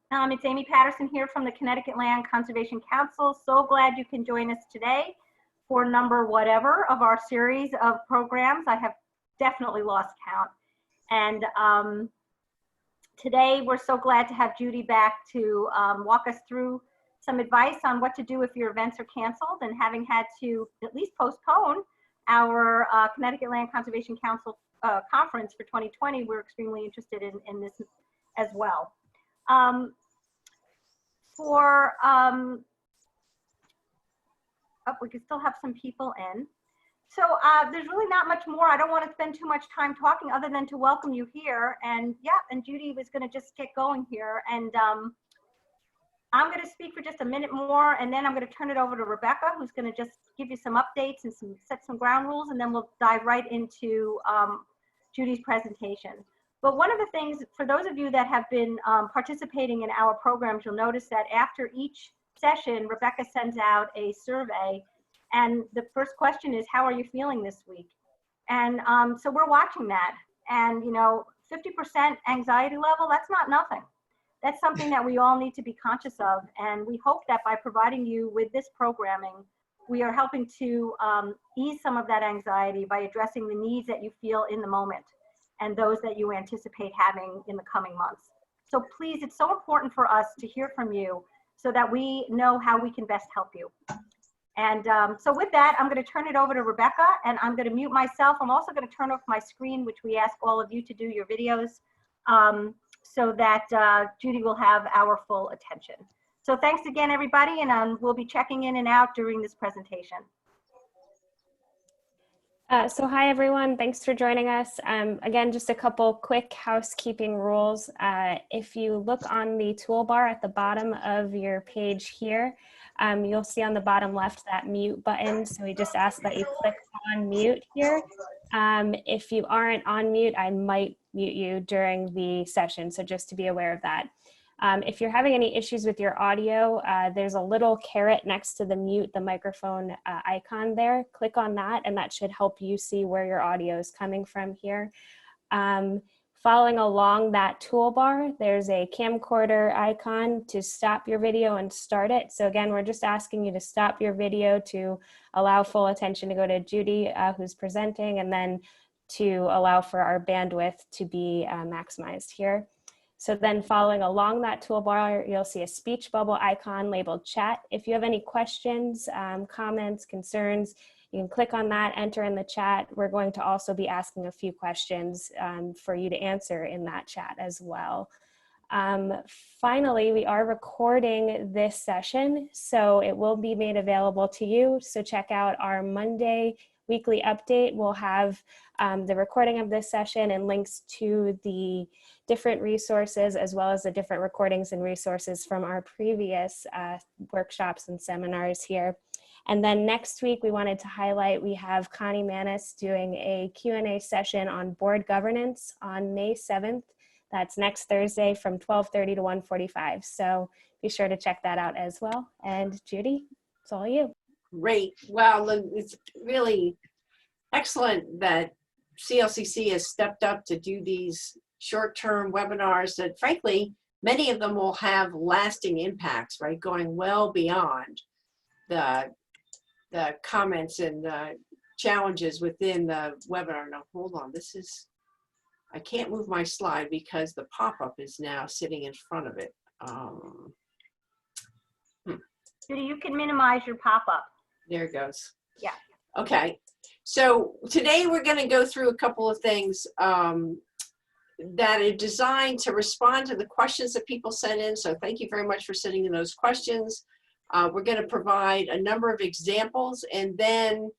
It's Amy Patterson here from the Connecticut Land Conservation Council. So glad you can join us today for number whatever of our series of programs. I have definitely lost count. And today we're so glad to have Judy back to walk us through some advice on what to do if your events are canceled, and having had to at least postpone our Connecticut Land Conservation Council conference for 2020, we're extremely interested in this as well. We can still have some people in. So there's really not much more. I don't want to spend too much time talking other than to welcome you here. And yeah, and Judy was going to just get going here. And I'm going to speak for just a minute more, and then I'm going to turn it over to Rebecca, who's going to just give you some updates and set some ground rules, and then we'll dive right into Judy's presentation. But one of the things, for those of you that have been participating in our programs, you'll notice that after each session, Rebecca sends out a survey, and the first question is, how are you feeling this week? And so we're watching that, and 50% anxiety level, that's not nothing. That's something that we all need to be conscious of, and we hope that by providing you with this programming, we are helping to ease some of that anxiety by addressing the needs that you feel in the moment and those that you anticipate having in the coming months. So please, it's so important for us to hear from you so that we know how we can best help you. And so with that, I'm going to turn it over to Rebecca, and I'm going to mute myself. I'm also going to turn off my screen, which we ask all of you to do your videos, so that Judy will have our full attention. So thanks again, everybody, and we'll be checking in and out during this presentation. So hi, everyone. Thanks for joining us. Again, just a couple quick housekeeping rules. If you look on the toolbar at the bottom of your page here, you'll see on the bottom left that mute button. So we just ask that you click on mute here. If you aren't on mute, I might mute you during the session. So just to be aware of that. If you're having any issues with your audio, there's a little caret next to the mute, the microphone icon there. Click on that, and that should help you see where your audio is coming from here. Following along that toolbar, there's a camcorder icon to stop your video and start it. So again, we're just asking you to stop your video to allow full attention to go to Judy, who's presenting, and then to allow for our bandwidth to be maximized here. So then following along that toolbar, you'll see a speech bubble icon labeled chat. If you have any questions, comments, concerns, you can click on that, enter in the chat. We're going to also be asking a few questions for you to answer in that chat as well. Finally, we are recording this session, so it will be made available to you. So check out our Monday weekly update. We'll have the recording of this session and links to the different resources, as well as the different recordings and resources from our previous workshops and seminars here. And then next week, we wanted to highlight, we have Connie Manis doing a Q&A session on board governance on May 7th. That's next Thursday from 12:30 to 1:45. So be sure to check that out as well. And Judy, it's all you. Great. Well, it's really excellent that CLCC has stepped up to do these short-term webinars that, frankly, many of them will have lasting impacts, right? Going well beyond the comments and the challenges within the webinar. Now, hold on. I can't move my slide because the pop-up is now sitting in front of it. Judy, you can minimize your pop-up. There it goes. Yeah. Okay. So today we're going to go through a couple of things that are designed to respond to the questions that people sent in. So thank you very much for sending in those questions. We're going to provide a number of examples, and then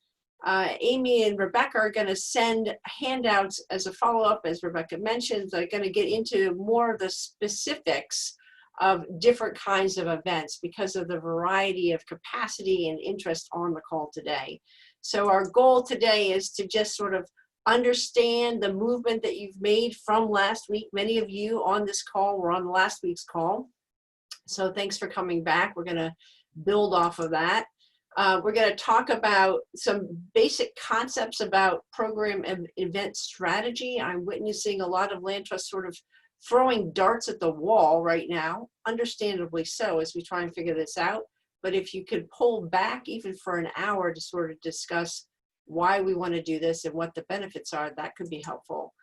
Amy and Rebecca are going to send handouts as a follow-up, as Rebecca mentioned. They're going to get into more of the specifics of different kinds of events because of the variety of capacity and interest on the call today. So our goal today is to just sort of understand the movement that you've made from last week. Many of you on this call were on last week's call. So thanks for coming back. We're going to build off of that. We're going to talk about some basic concepts about program and event strategy. I'm witnessing a lot of land trusts sort of throwing darts at the wall right now, understandably so, as we try and figure this out. But if you could pull back even for an hour to sort of discuss why we want to do this and what the benefits are, that could be helpful.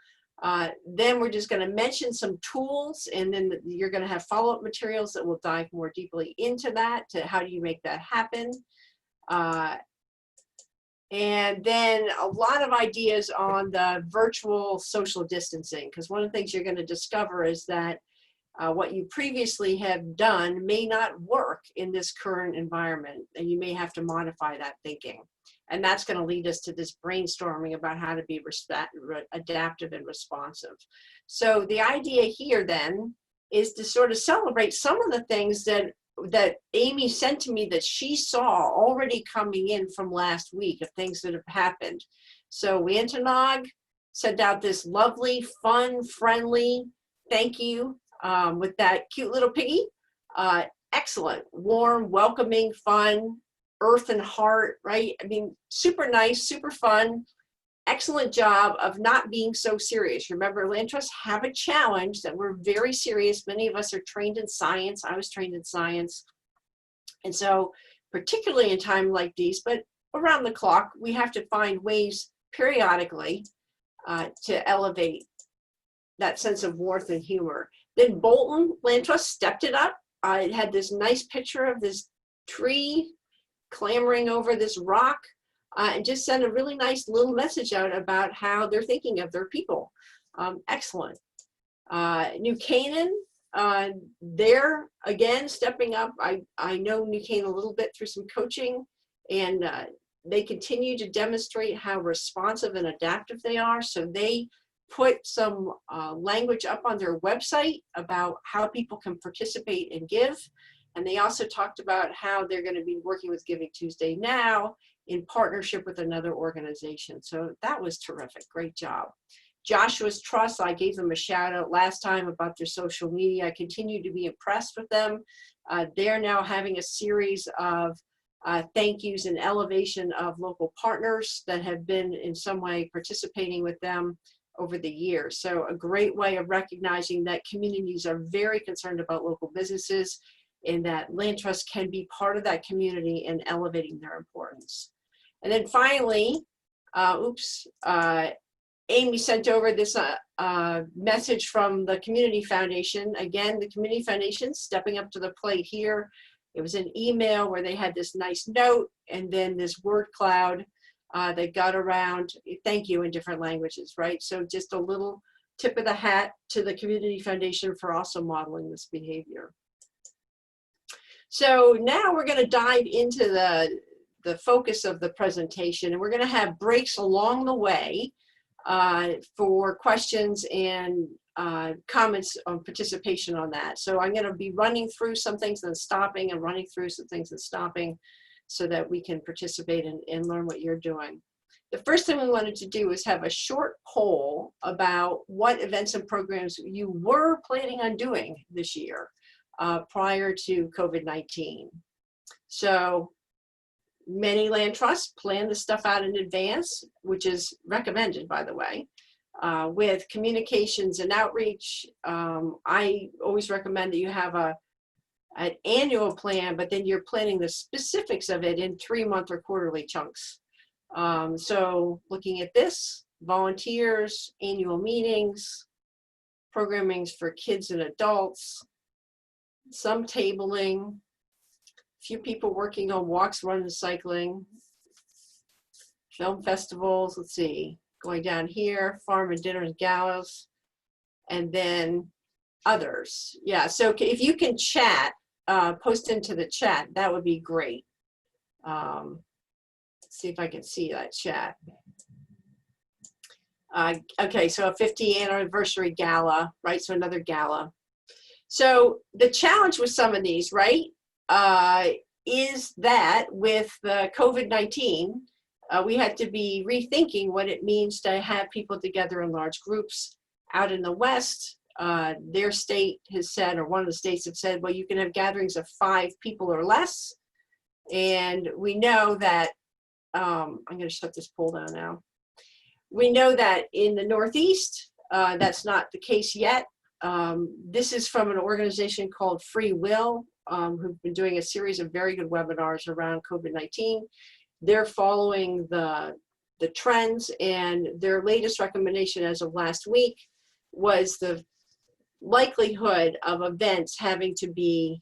Then we're just going to mention some tools, and then you're going to have follow-up materials that will dive more deeply into that, to how do you make that happen. And then a lot of ideas on the virtual social distancing, because one of the things you're going to discover is that what you previously have done may not work in this current environment, and you may have to modify that thinking. And that's going to lead us to this brainstorming about how to be adaptive and responsive. So the idea here then is to sort of celebrate some of the things that Amy sent to me that she saw already coming in from last week, of things that have happened. So Antonog sent out this lovely, fun, friendly thank you with that cute little piggy. Excellent, warm, welcoming, fun, earth and heart, right? I mean, super nice, super fun. Excellent job of not being so serious. Remember, land trusts have a challenge that we're very serious. Many of us are trained in science. I was trained in science. And so particularly in time like these, but around the clock, we have to find ways periodically to elevate that sense of warmth and humor. Then Bolton Land Trust stepped it up. It had this nice picture of this tree clambering over this rock, and just send a really nice little message out about how they're thinking of their people. Excellent. New Canaan, they're again stepping up. I know New Canaan a little bit through some coaching, and they continue to demonstrate how responsive and adaptive they are. So they put some language up on their website about how people can participate and give. And they also talked about how they're going to be working with Giving Tuesday Now in partnership with another organization. So that was terrific. Great job. Joshua's Trust, I gave them a shout out last time about their social media. I continue to be impressed with them. They're now having a series of thank yous and elevation of local partners that have been in some way participating with them over the years. So a great way of recognizing that communities are very concerned about local businesses, and that land trust can be part of that community and elevating their importance. And then finally, Amy sent over this message from the Community Foundation. Again, the Community Foundation stepping up to the plate here. It was an email where they had this nice note and then this word cloud that got around thank you in different languages, right? So just a little tip of the hat to the Community Foundation for also modeling this behavior. So now we're going to dive into the focus of the presentation, and we're going to have breaks along the way for questions and comments on participation on that. So I'm going to be running through some things and stopping, and running through some things and stopping, so that we can participate and learn what you're doing. The first thing we wanted to do is have a short poll about what events and programs you were planning on doing this year. Prior to COVID-19. So many land trusts plan this stuff out in advance, which is recommended, by the way, with communications and outreach. I always recommend that you have an annual plan, but then you're planning the specifics of it in 3-month or quarterly chunks. So looking at this, volunteers, annual meetings, programming for kids and adults, some tabling, few people working on walks, running, cycling, film festivals, let's see, going down here, farm and dinners, galas, and then others. Yeah, so if you can chat, post into the chat, that would be great. Let's see if I can see that chat. Okay, so a 50th anniversary gala, right? So another gala. So the challenge with some of these, right, is that with the COVID-19, we had to be rethinking what it means to have people together in large groups. Out in the West, their state has said, or one of the states have said, well, you can have gatherings of 5 people or less. And we know that, I'm going to shut this poll down now. We know that in the Northeast, that's not the case yet. This is from an organization called Free Will, who've been doing a series of very good webinars around COVID-19. They're following the trends, and their latest recommendation as of last week was the likelihood of events having to be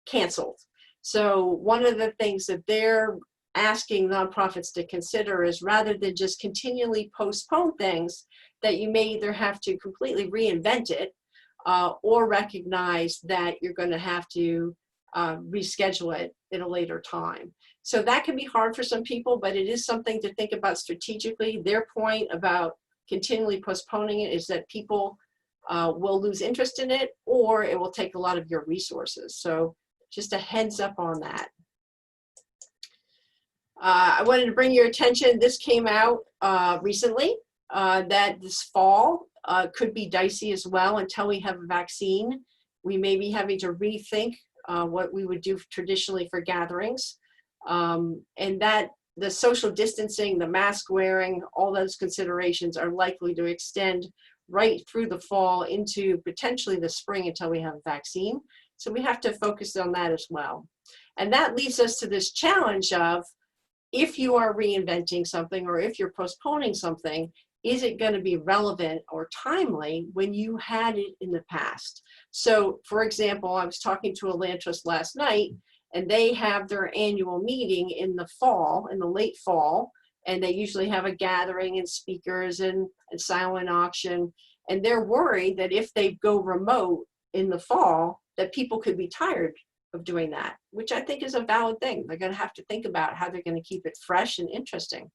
canceled. So one of the things that they're asking nonprofits to consider is, rather than just continually postpone things, that you may either have to completely reinvent it or recognize that you're going to have to reschedule it at a later time. So that can be hard for some people, but it is something to think about strategically. Their point about continually postponing it is that people will lose interest in it, or it will take a lot of your resources. So just a heads up on that. I wanted to bring your attention, this came out recently, that this fall could be dicey as well until we have a vaccine. We may be having to rethink what we would do traditionally for gatherings. And that the social distancing, the mask wearing, all those considerations are likely to extend right through the fall into potentially the spring until we have a vaccine. So we have to focus on that as well. And that leads us to this challenge of, if you are reinventing something or if you're postponing something, is it going to be relevant or timely when you had it in the past? So for example, I was talking to a land trust last night, and they have their annual meeting in the fall, in the late fall, and they usually have a gathering and speakers and silent auction. And they're worried that if they go remote in the fall, that people could be tired of doing that, which I think is a valid thing. They're going to have to think about how they're going to keep it fresh and interesting.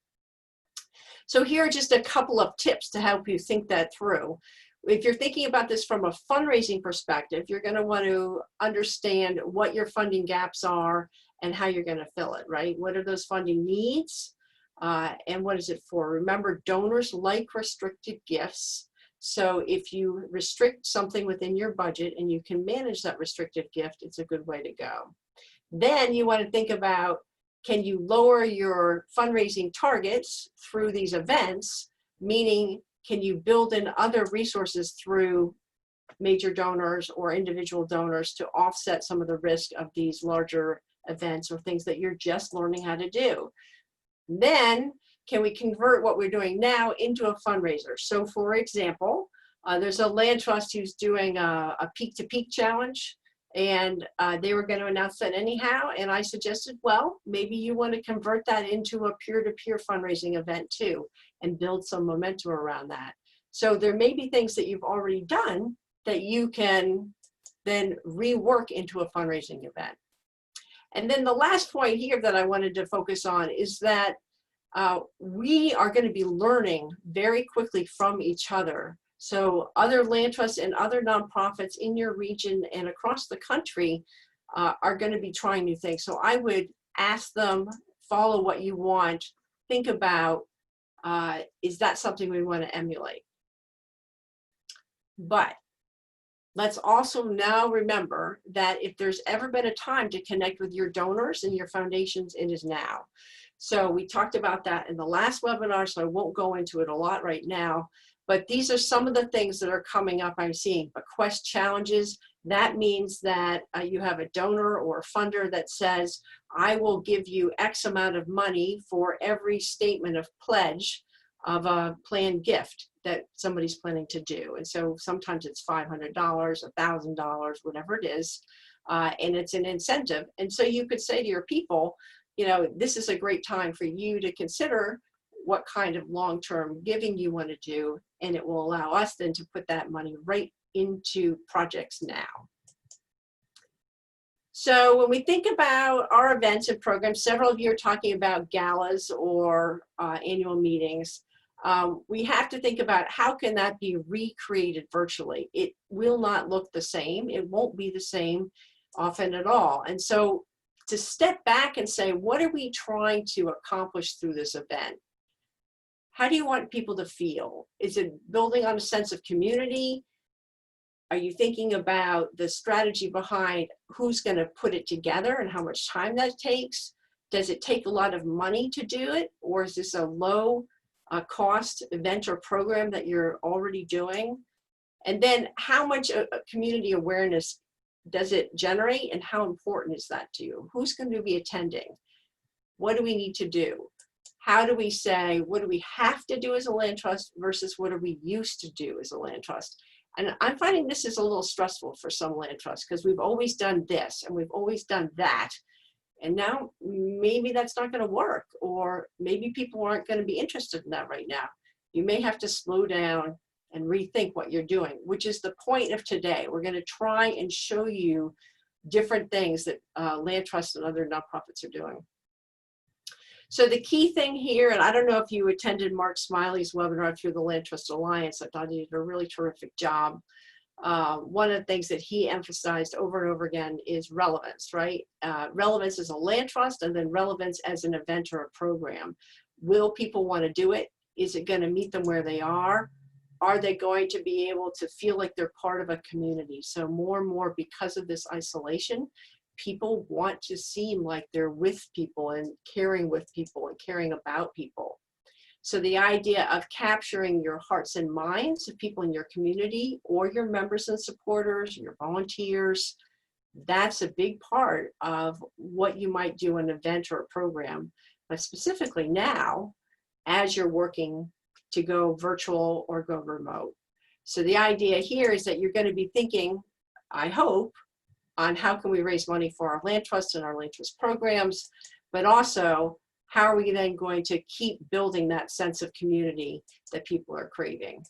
So here are just a couple of tips to help you think that through. If you're thinking about this from a fundraising perspective, you're going to want to understand what your funding gaps are and how you're going to fill it, right? What are those funding needs and what is it for? Remember, donors like restricted gifts. So if you restrict something within your budget and you can manage that restricted gift, it's a good way to go. Then you want to think about, can you lower your fundraising targets through these events? Meaning, can you build in other resources through major donors or individual donors to offset some of the risk of these larger events or things that you're just learning how to do? Then, can we convert what we're doing now into a fundraiser? So for example, there's a land trust who's doing a peak-to-peak challenge, and they were going to announce that anyhow, and I suggested, well, maybe you want to convert that into a peer-to-peer fundraising event too, and build some momentum around that. So there may be things that you've already done that you can then rework into a fundraising event. And then the last point here that I wanted to focus on is that we are going to be learning very quickly from each other. So other land trusts and other nonprofits in your region and across the country are going to be trying new things. So I would ask them, follow what you want, think about, is that something we want to emulate? But let's also now remember that if there's ever been a time to connect with your donors and your foundations, it is now. So we talked about that in the last webinar, so I won't go into it a lot right now, but these are some of the things that are coming up I'm seeing. Bequest challenges, that means that you have a donor or a funder that says, I will give you X amount of money for every statement of pledge of a planned gift that somebody's planning to do. And so sometimes it's $500, $1,000, whatever it is, and it's an incentive. And so you could say to your people, you know, this is a great time for you to consider what kind of long-term giving you want to do, and it will allow us then to put that money right into projects now. So when we think about our events and programs, several of you are talking about galas or annual meetings. We have to think about how can that be recreated virtually. It will not look the same. It won't be the same often at all. And so to step back and say, what are we trying to accomplish through this event? How do you want people to feel? Is it building on a sense of community? Are you thinking about the strategy behind who's going to put it together and how much time that takes? Does it take a lot of money to do it? Or is this a low cost event or program that you're already doing? And then how much community awareness does it generate, and how important is that to you? Who's going to be attending? What do we need to do? How do we say, what do we have to do as a land trust versus what are we used to do as a land trust? And I'm finding this is a little stressful for some land trusts because we've always done this and we've always done that. And now maybe that's not going to work, or maybe people aren't going to be interested in that right now. You may have to slow down and rethink what you're doing, which is the point of today. We're going to try and show you different things that land trusts and other nonprofits are doing. So the key thing here, and I don't know if you attended Mark Smiley's webinar through the Land Trust Alliance, I thought he did a really terrific job. One of the things that he emphasized over and over again is relevance, right? Relevance as a land trust, and then relevance as an event or a program. Will people want to do it? Is it going to meet them where they are? Are they going to be able to feel like they're part of a community? So more and more, because of this isolation, people want to seem like they're with people and caring with people and caring about people. So the idea of capturing your hearts and minds of people in your community, or your members and supporters, your volunteers, that's a big part of what you might do in an event or a program, but specifically now, as you're working to go virtual or go remote. So the idea here is that you're going to be thinking, I hope, on how can we raise money for our land trust and our land trust programs, but also how are we then going to keep building that sense of community that people are craving.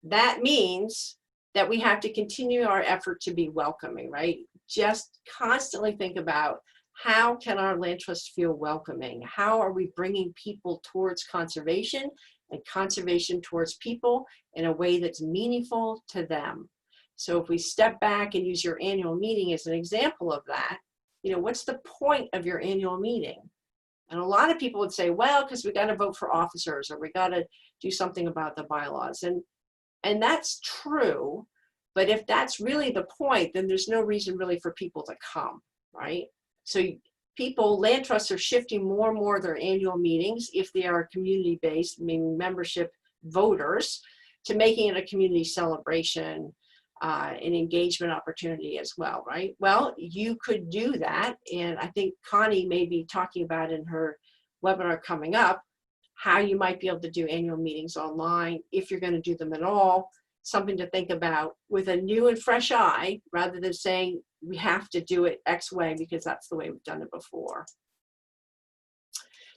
That means that we have to continue our effort to be welcoming, right? Just constantly think about, how can our land trust feel welcoming? How are we bringing people towards conservation and conservation towards people in a way that's meaningful to them? So if we step back and use your annual meeting as an example of that, you know, what's the point of your annual meeting? And a lot of people would say, well, because we got to vote for officers, or we got to do something about the bylaws. And that's true. But if that's really the point, then there's no reason really for people to come, right? So people, land trusts are shifting more and more of their annual meetings, if they are community-based, meaning membership voters, to making it a community celebration, an engagement opportunity as well, right? Well, you could do that. And I think Connie may be talking about in her webinar coming up, how you might be able to do annual meetings online, if you're going to do them at all. Something to think about with a new and fresh eye, rather than saying we have to do it X way because that's the way we've done it before.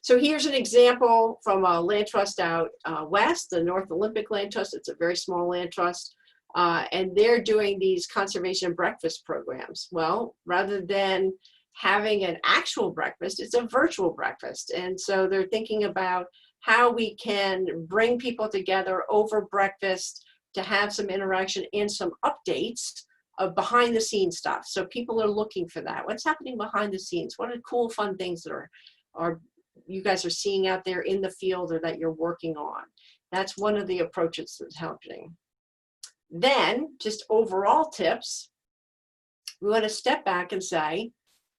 So here's an example from a land trust out west, the North Olympic Land Trust. It's a very small land trust. And they're doing these conservation breakfast programs. Well, rather than having an actual breakfast, it's a virtual breakfast. And so they're thinking about how we can bring people together over breakfast to have some interaction and some updates of behind the scenes stuff. So people are looking for that. What's happening behind the scenes? What are cool, fun things that are you guys are seeing out there in the field or that you're working on? That's one of the approaches that's happening. Then, just overall tips, we want to step back and say,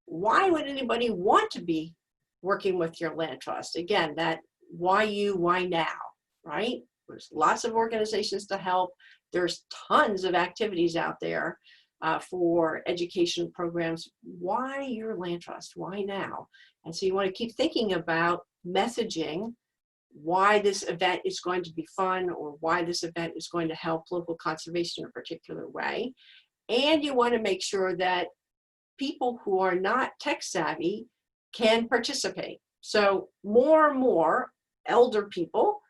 why would anybody want to be working with your land trust? Again, that why you, why now, right? There's lots of organizations to help. There's tons of activities out there for education programs. Why your land trust? Why now? And so you want to keep thinking about messaging, why this event is going to be fun, or why this event is going to help local conservation in a particular way. And you want to make sure that people who are not tech savvy can participate. So more and more elder people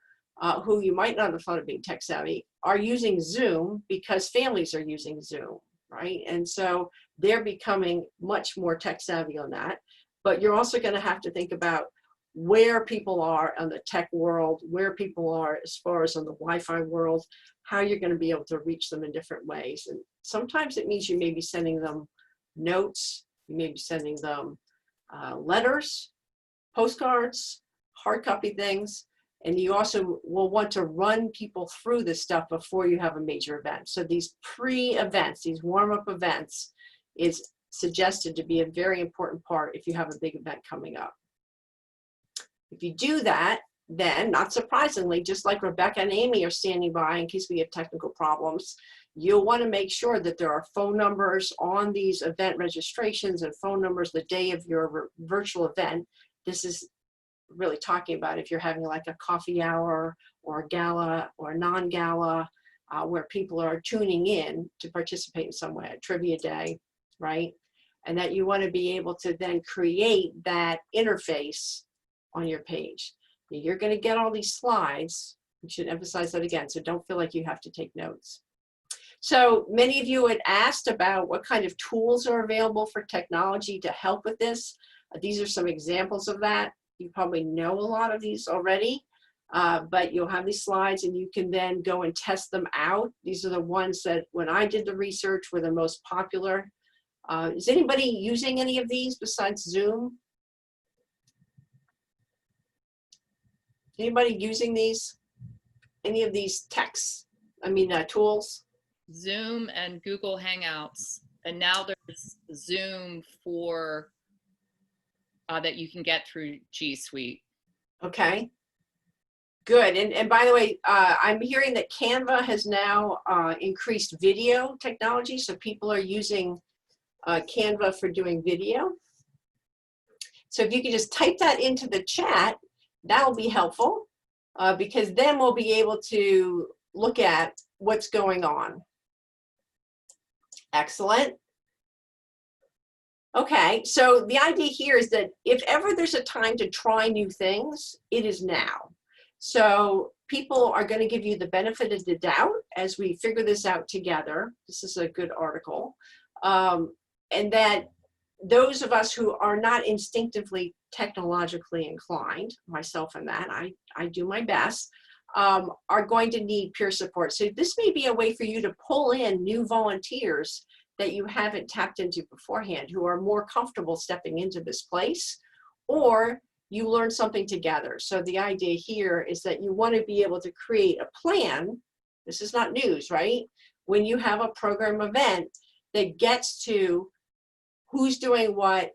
who you might not have thought of being tech savvy are using Zoom because families are using Zoom, right? And so they're becoming much more tech savvy on that. But you're also going to have to think about where people are in the tech world, where people are as far as in the Wi-Fi world, how you're going to be able to reach them in different ways. And sometimes it means you may be sending them notes, you may be sending them letters, postcards, hard copy things, and you also will want to run people through this stuff before you have a major event. So these pre-events, these warm-up events, is suggested to be a very important part if you have a big event coming up. If you do that, then, not surprisingly, just like Rebecca and Amy are standing by in case we have technical problems, you'll want to make sure that there are phone numbers on these event registrations and phone numbers the day of your virtual event. This is really talking about if you're having like a coffee hour or a gala or a non-gala where people are tuning in to participate in some way, a trivia day, right? And that you want to be able to then create that interface on your page. You're going to get all these slides. We should emphasize that again, so don't feel like you have to take notes. So many of you had asked about what kind of tools are available for technology to help with this. These are some examples of that. You probably know a lot of these already, but you'll have these slides and you can then go and test them out. These are the ones that when I did the research were the most popular. Is anybody using any of these besides Zoom? Anybody using these? Any of these tools? Zoom and Google Hangouts. And now there's Zoom for that you can get through G Suite. Okay, good. And by the way, I'm hearing that Canva has now increased video technology, so people are using Canva for doing video. So if you could just type that into the chat, that'll be helpful because then we'll be able to look at what's going on. Excellent. Okay, so the idea here is that if ever there's a time to try new things, it is now. So people are going to give you the benefit of the doubt as we figure this out together. This is a good article. And that those of us who are not instinctively technologically inclined, myself and that, I do my best, are going to need peer support. So this may be a way for you to pull in new volunteers that you haven't tapped into beforehand, who are more comfortable stepping into this place, or you learn something together. So the idea here is that you want to be able to create a plan. This is not news, right? When you have a program event that gets to who's doing what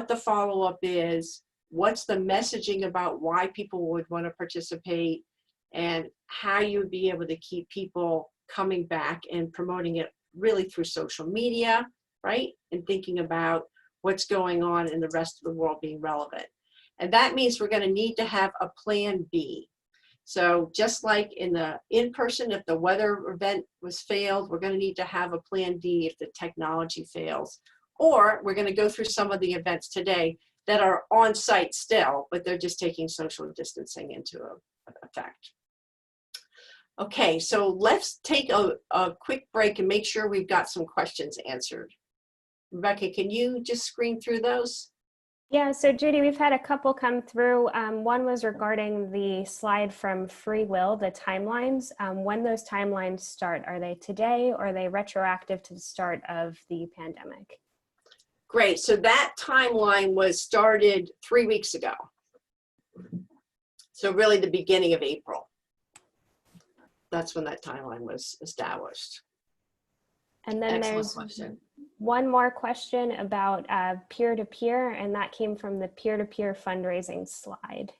the follow-up is, what's the messaging about why people would want to participate, and how you would be able to keep people coming back and promoting it really through social media, right? And thinking about what's going on in the rest of the world being relevant. And that means we're going to need to have a plan B. So just like in the in-person, if the weather event was failed, we're going to need to have a plan D if the technology fails. Or we're going to go through some of the events today that are on site still, but they're just taking social distancing into effect. Okay, so let's take a quick break and make sure we've got some questions answered. Rebecca, can you just screen through those? Yeah, so Judy, we've had a couple come through. One was regarding the slide from Free Will, the timelines. When those timelines start, are they today or are they retroactive to the start of the pandemic? Great, so that timeline was started 3 weeks ago. So really the beginning of April. That's when that timeline was established. And then there's one more question about peer-to-peer, and that came from the peer-to-peer fundraising slide.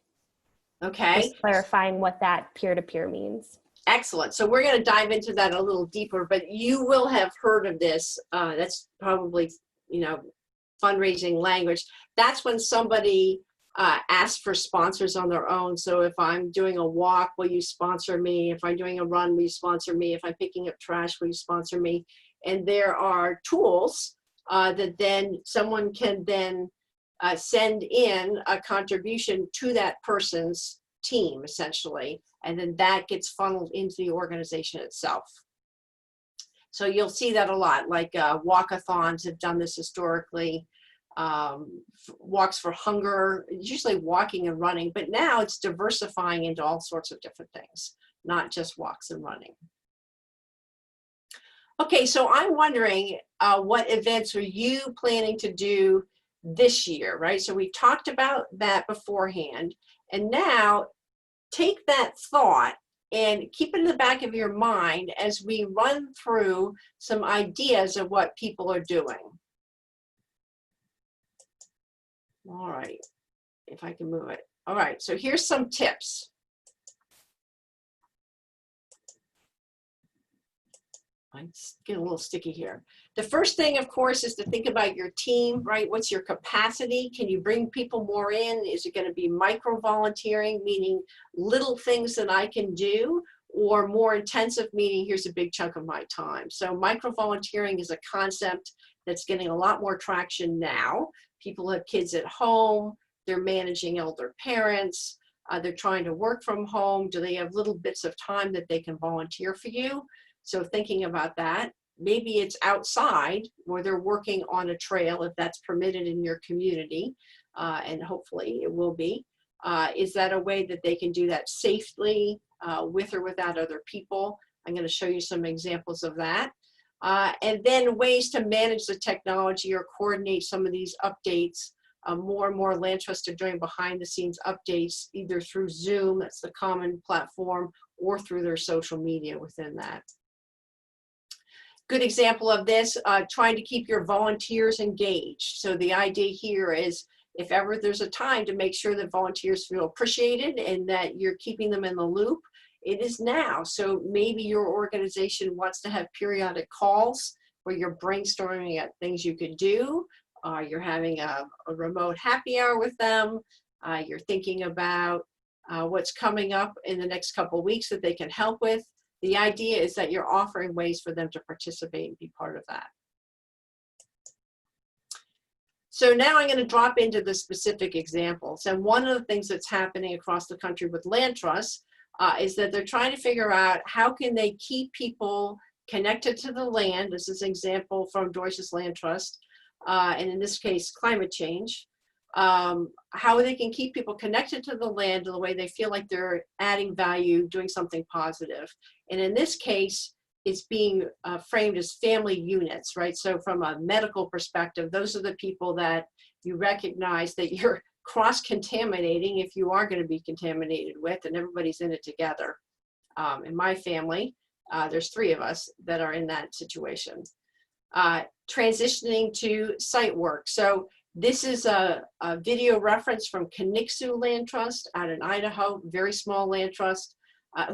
Okay. Just clarifying what that peer-to-peer means. Excellent. So we're going to dive into that a little deeper, but you will have heard of this. That's probably, fundraising language. That's when somebody asks for sponsors on their own. So if I'm doing a walk, will you sponsor me? If I'm doing a run, will you sponsor me? If I'm picking up trash, will you sponsor me? And there are tools that then someone can then send in a contribution to that person's team, essentially. And then that gets funneled into the organization itself. So you'll see that a lot, like walkathons have done this historically. Walks for Hunger, usually walking and running, but now it's diversifying into all sorts of different things, not just walks and running. Okay, so I'm wondering what events are you planning to do this year, right? So we talked about that beforehand, and now take that thought and keep it in the back of your mind as we run through some ideas of what people are doing. All right, if I can move it. All right, so here's some tips. Let's get a little sticky here. The first thing, of course, is to think about your team, right? What's your capacity? Can you bring people more in? Is it going to be micro volunteering, meaning little things that I can do, or more intensive, meaning here's a big chunk of my time? So micro volunteering is a concept that's getting a lot more traction now. People have kids at home, they're managing elder parents, they're trying to work from home. Do they have little bits of time that they can volunteer for you? So thinking about that, maybe it's outside where they're working on a trail, if that's permitted in your community, and hopefully it will be. Is that a way that they can do that safely with or without other people? I'm going to show you some examples of that. And then ways to manage the technology or coordinate some of these updates. More and more land trusts are doing behind the scenes updates, either through Zoom, that's the common platform, or through their social media within that. Good example of this, trying to keep your volunteers engaged. So the idea here is, if ever there's a time to make sure that volunteers feel appreciated and that you're keeping them in the loop, it is now. So maybe your organization wants to have periodic calls where you're brainstorming at things you could do. You're having a remote happy hour with them. You're thinking about what's coming up in the next couple of weeks that they can help with. The idea is that you're offering ways for them to participate and be part of that. So now I'm going to drop into the specific examples. And one of the things that's happening across the country with land trusts is that they're trying to figure out how can they keep people connected to the land. This is an example from Deutsches Land Trust, and in this case, climate change. How they can keep people connected to the land in the way they feel like they're adding value, doing something positive. And in this case, it's being framed as family units, right? So from a medical perspective, those are the people that you recognize that you're cross-contaminating if you are going to be contaminated with, and everybody's in it together. In my family, there's 3 of us that are in that situation. Transitioning to site work. So this is a video reference from Kenixu Land Trust out in Idaho, very small land trust,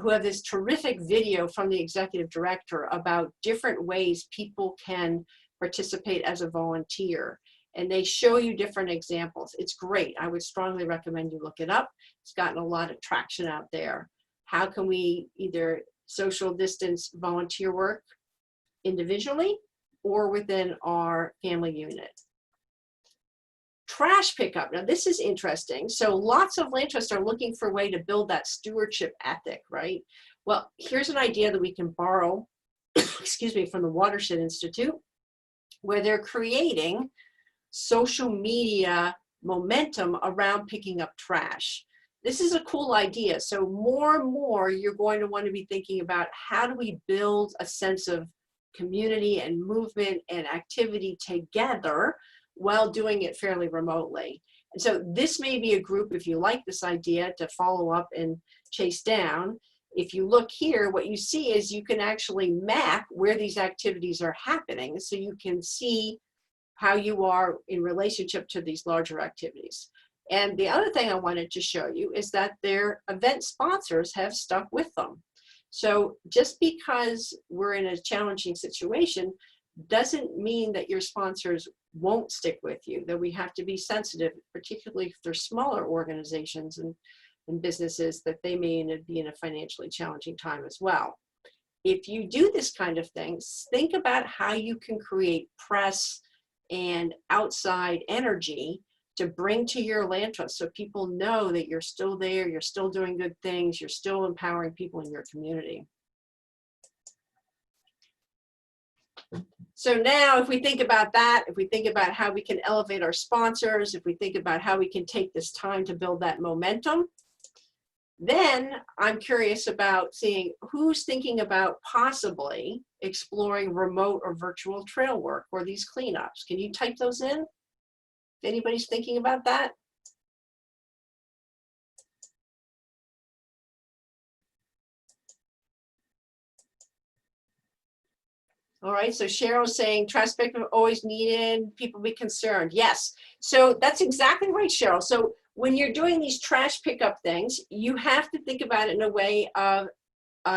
who have this terrific video from the executive director about different ways people can participate as a volunteer. And they show you different examples. It's great. I would strongly recommend you look it up. It's gotten a lot of traction out there. How can we either social distance volunteer work individually or within our family unit? Trash pickup. Now this is interesting. So lots of land trusts are looking for a way to build that stewardship ethic, right? Well, here's an idea that we can borrow, excuse me, from the Watershed Institute, where they're creating social media momentum around picking up trash. This is a cool idea. So more and more you're going to want to be thinking about how do we build a sense of community and movement and activity together while doing it fairly remotely. And so this may be a group, if you like this idea, to follow up and chase down. If you look here, what you see is you can actually map where these activities are happening, so you can see how you are in relationship to these larger activities. And the other thing I wanted to show you is that their event sponsors have stuck with them. So just because we're in a challenging situation doesn't mean that your sponsors won't stick with you, that we have to be sensitive, particularly if they're smaller organizations and businesses, that they may be in a financially challenging time as well. If you do this kind of thing, think about how you can create press and outside energy to bring to your land trust so people know that you're still there, you're still doing good things, you're still empowering people in your community. So now if we think about that, if we think about how we can elevate our sponsors, if we think about how we can take this time to build that momentum, then I'm curious about seeing who's thinking about possibly exploring remote or virtual trail work or these cleanups. Can you type those in? If anybody's thinking about that? All right, so Cheryl's saying trash pickup always needed, people be concerned. Yes, so that's exactly right, Cheryl. So when you're doing these trash pickup things, you have to think about it in a way of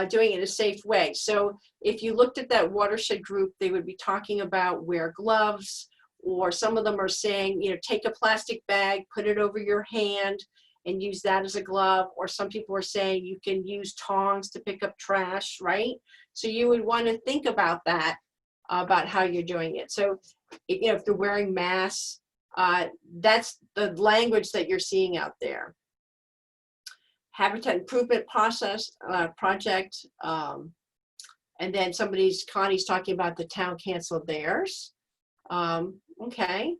doing it in a safe way. So if you looked at that watershed group, they would be talking about wear gloves, or some of them are saying, you know, take a plastic bag, put it over your hand and use that as a glove. Or some people are saying you can use tongs to pick up trash, right? So you would want to think about that, about how you're doing it. So, you know, if they're wearing masks, that's the language that you're seeing out there. Habitat improvement process project, and then Connie's talking about the town canceled theirs. Okay.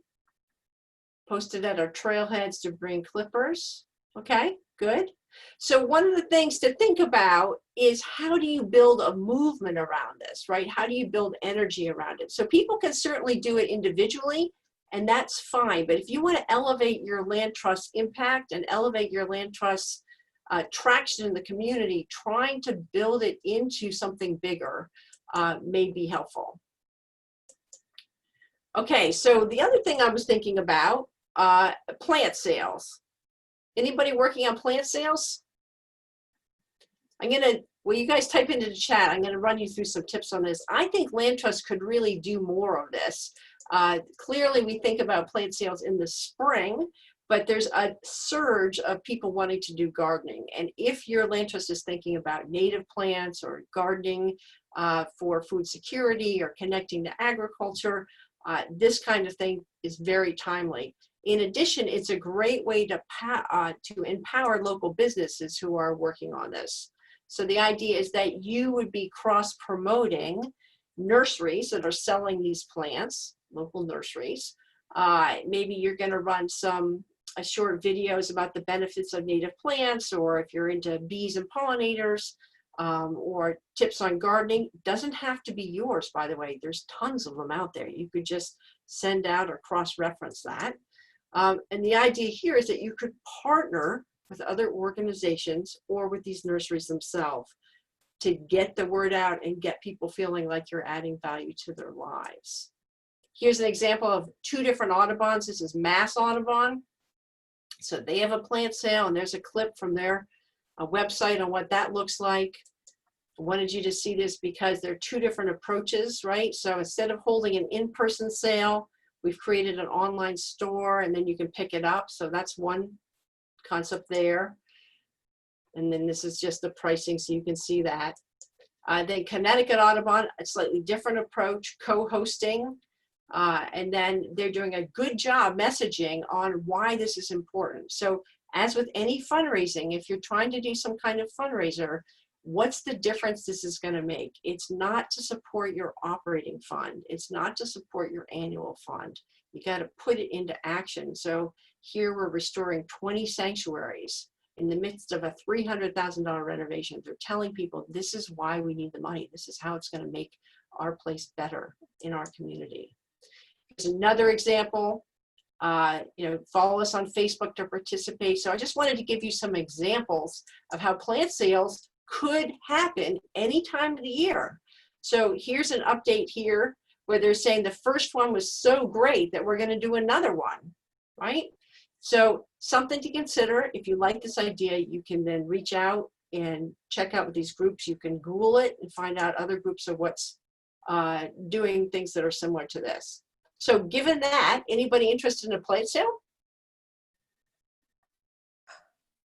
Posted at our trailheads to bring clippers. Okay, good. So one of the things to think about is, how do you build a movement around this, right? How do you build energy around it? So people can certainly do it individually, and that's fine. But if you want to elevate your land trust impact and elevate your land trust traction in the community, trying to build it into something bigger may be helpful. Okay, so the other thing I was thinking about, plant sales. Anybody working on plant sales? Well, you guys type into the chat. I'm gonna run you through some tips on this. I think Land Trust could really do more of this. Clearly, we think about plant sales in the spring, but there's a surge of people wanting to do gardening. And if your land trust is thinking about native plants or gardening for food security or connecting to agriculture, this kind of thing is very timely. In addition, it's a great way to empower local businesses who are working on this. So the idea is that you would be cross-promoting nurseries that are selling these plants, local nurseries. Maybe you're going to run some short videos about the benefits of native plants, or if you're into bees and pollinators, or tips on gardening. Doesn't have to be yours, by the way. There's tons of them out there. You could just send out or cross-reference that. And the idea here is that you could partner with other organizations or with these nurseries themselves to get the word out and get people feeling like you're adding value to their lives. Here's an example of 2 different Audubons. This is Mass Audubon. So they have a plant sale, and there's a clip from their website on what that looks like. I wanted you to see this because there are 2 different approaches, right? So instead of holding an in-person sale, we've created an online store, and then you can pick it up. So that's one concept there. And then this is just the pricing, so you can see that. Then Connecticut Audubon, a slightly different approach, co-hosting. And then they're doing a good job messaging on why this is important. So as with any fundraising, if you're trying to do some kind of fundraiser, what's the difference this is going to make? It's not to support your operating fund. It's not to support your annual fund. You got to put it into action. So here we're restoring 20 sanctuaries in the midst of a $300,000 renovation. They're telling people this is why we need the money. This is how it's going to make our place better in our community. Here's another example. Follow us on Facebook to participate. So I just wanted to give you some examples of how plant sales could happen any time of the year. So here's an update here where they're saying the first one was so great that we're going to do another one, right? So something to consider. If you like this idea, you can then reach out and check out with these groups. You can Google it and find out other groups of what's doing things that are similar to this. So given that, anybody interested in a plant sale?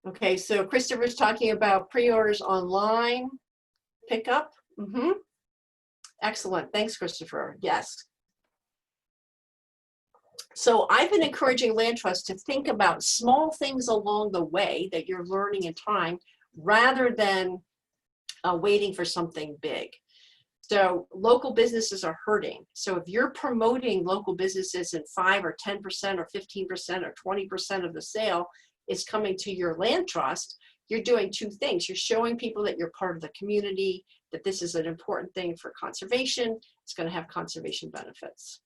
Okay, so Christopher's talking about pre-orders online pickup. Excellent, thanks Christopher, yes. So I've been encouraging Land Trust to think about small things along the way that you're learning in time rather than waiting for something big. So local businesses are hurting. So if you're promoting local businesses and 5 or 10% or 15% or 20% of the sale is coming to your land trust, you're doing 2 things. You're showing people that you're part of the community, that this is an important thing for conservation. It's going to have conservation benefits.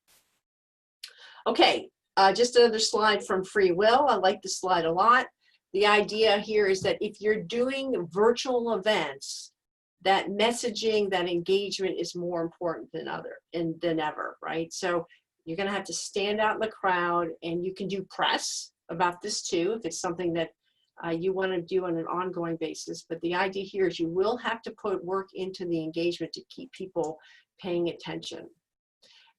Okay, just another slide from Free Will. I like this slide a lot. The idea here is that if you're doing virtual events, that messaging, that engagement is more important than ever, right? So you're going to have to stand out in the crowd, and you can do press. about this too, if it's something that you want to do on an ongoing basis. But the idea here is you will have to put work into the engagement to keep people paying attention.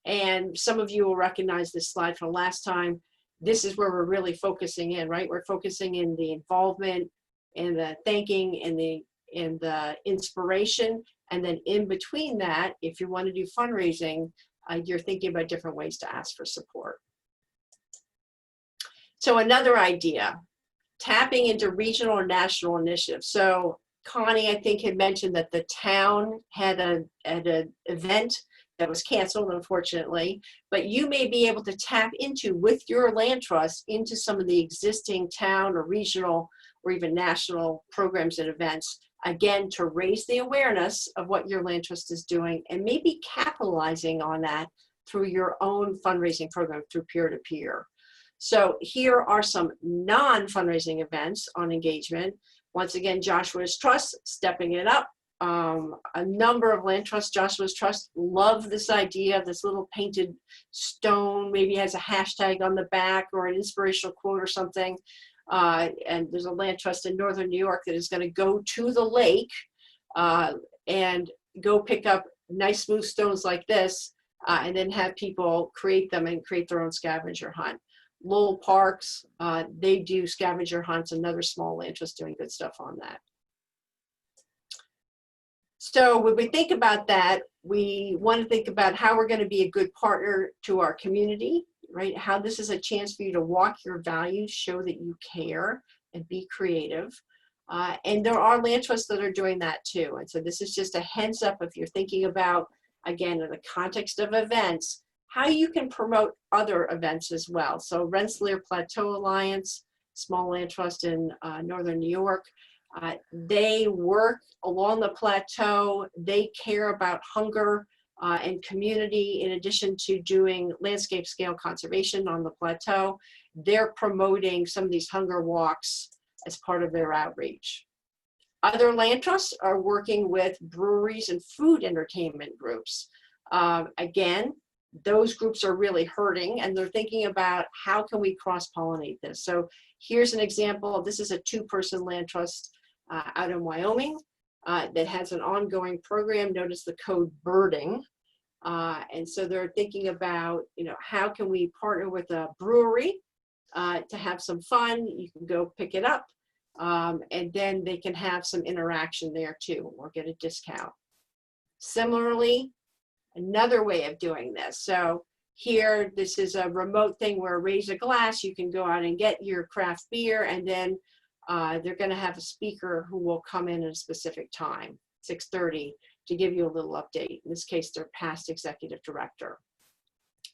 And some of you will recognize this slide from last time. This is where we're really focusing in, right? We're focusing in the involvement and the thanking and the inspiration. And then in between that, if you want to do fundraising, you're thinking about different ways to ask for support. So another idea, tapping into regional or national initiatives. So Connie, I think, had mentioned that the town had an event that was canceled, unfortunately, but you may be able to tap into, with your land trust, into some of the existing town or regional or even national programs and events, again, to raise the awareness of what your land trust is doing and maybe capitalizing on that through your own fundraising program through peer-to-peer. So here are some non-fundraising events on engagement. Once again, Joshua's Trust, stepping it up. A number of land trusts, Joshua's Trust, love this idea of this little painted stone, maybe has a hashtag on the back or an inspirational quote or something. And there's a land trust in Northern New York that is going to go to the lake and go pick up nice smooth stones like this and then have people create them and create their own scavenger hunt. Lowell Parks, they do scavenger hunts, another small land trust doing good stuff on that. So when we think about that, we want to think about how we're going to be a good partner to our community, right? How this is a chance for you to walk your values, show that you care, and be creative. And there are land trusts that are doing that too. And so this is just a heads up if you're thinking about, again, in the context of events, how you can promote other events as well. So Rensselaer Plateau Alliance, small land trust in Northern New York, they work along the plateau. They care about hunger and community in addition to doing landscape scale conservation on the plateau. They're promoting some of these hunger walks as part of their outreach. Other land trusts are working with breweries and food entertainment groups. Again, those groups are really hurting and they're thinking about how can we cross-pollinate this. So here's an example. This is a two-person land trust out in Wyoming that has an ongoing program known as the Code Birding. And so they're thinking about, how can we partner with a brewery to have some fun. You can go pick it up and then they can have some interaction there too or get a discount. Similarly, another way of doing this. So here, this is a remote thing where raise a glass, you can go out and get your craft beer and then they're going to have a speaker who will come in at a specific time, 6:30, to give you a little update. In this case, their past executive director.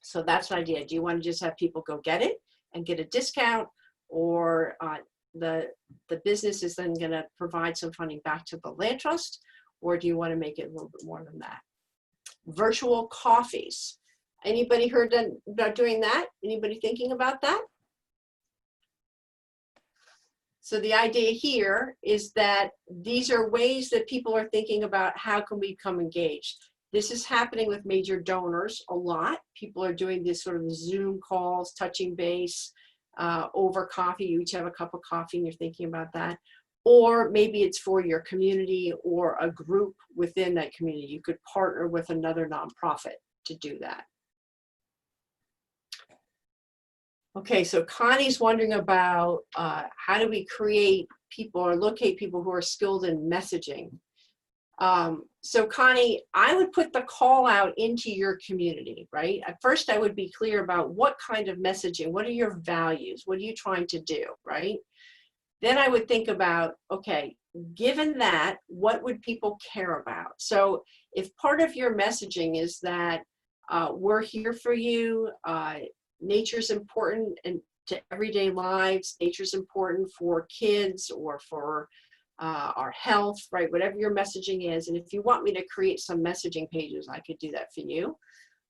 So that's an idea. Do you want to just have people go get it and get a discount, or the business is then going to provide some funding back to the land trust, or do you want to make it a little bit more than that? Virtual coffees. Anybody heard about doing that? Anybody thinking about that? So the idea here is that these are ways that people are thinking about how can we become engaged. This is happening with major donors a lot. People are doing this sort of Zoom calls, touching base over coffee. You each have a cup of coffee and you're thinking about that. Or maybe it's for your community or a group within that community. You could partner with another nonprofit to do that. Okay, so Connie's wondering about how do we create people or locate people who are skilled in messaging. So Connie, I would put the call out into your community, right? At first, I would be clear about what kind of messaging, what are your values? What are you trying to do, right? Then I would think about, okay, given that, what would people care about? So if part of your messaging is that we're here for you, nature's important and to everyday lives, nature's important for kids or for our health, right? Whatever your messaging is. And if you want me to create some messaging pages, I could do that for you.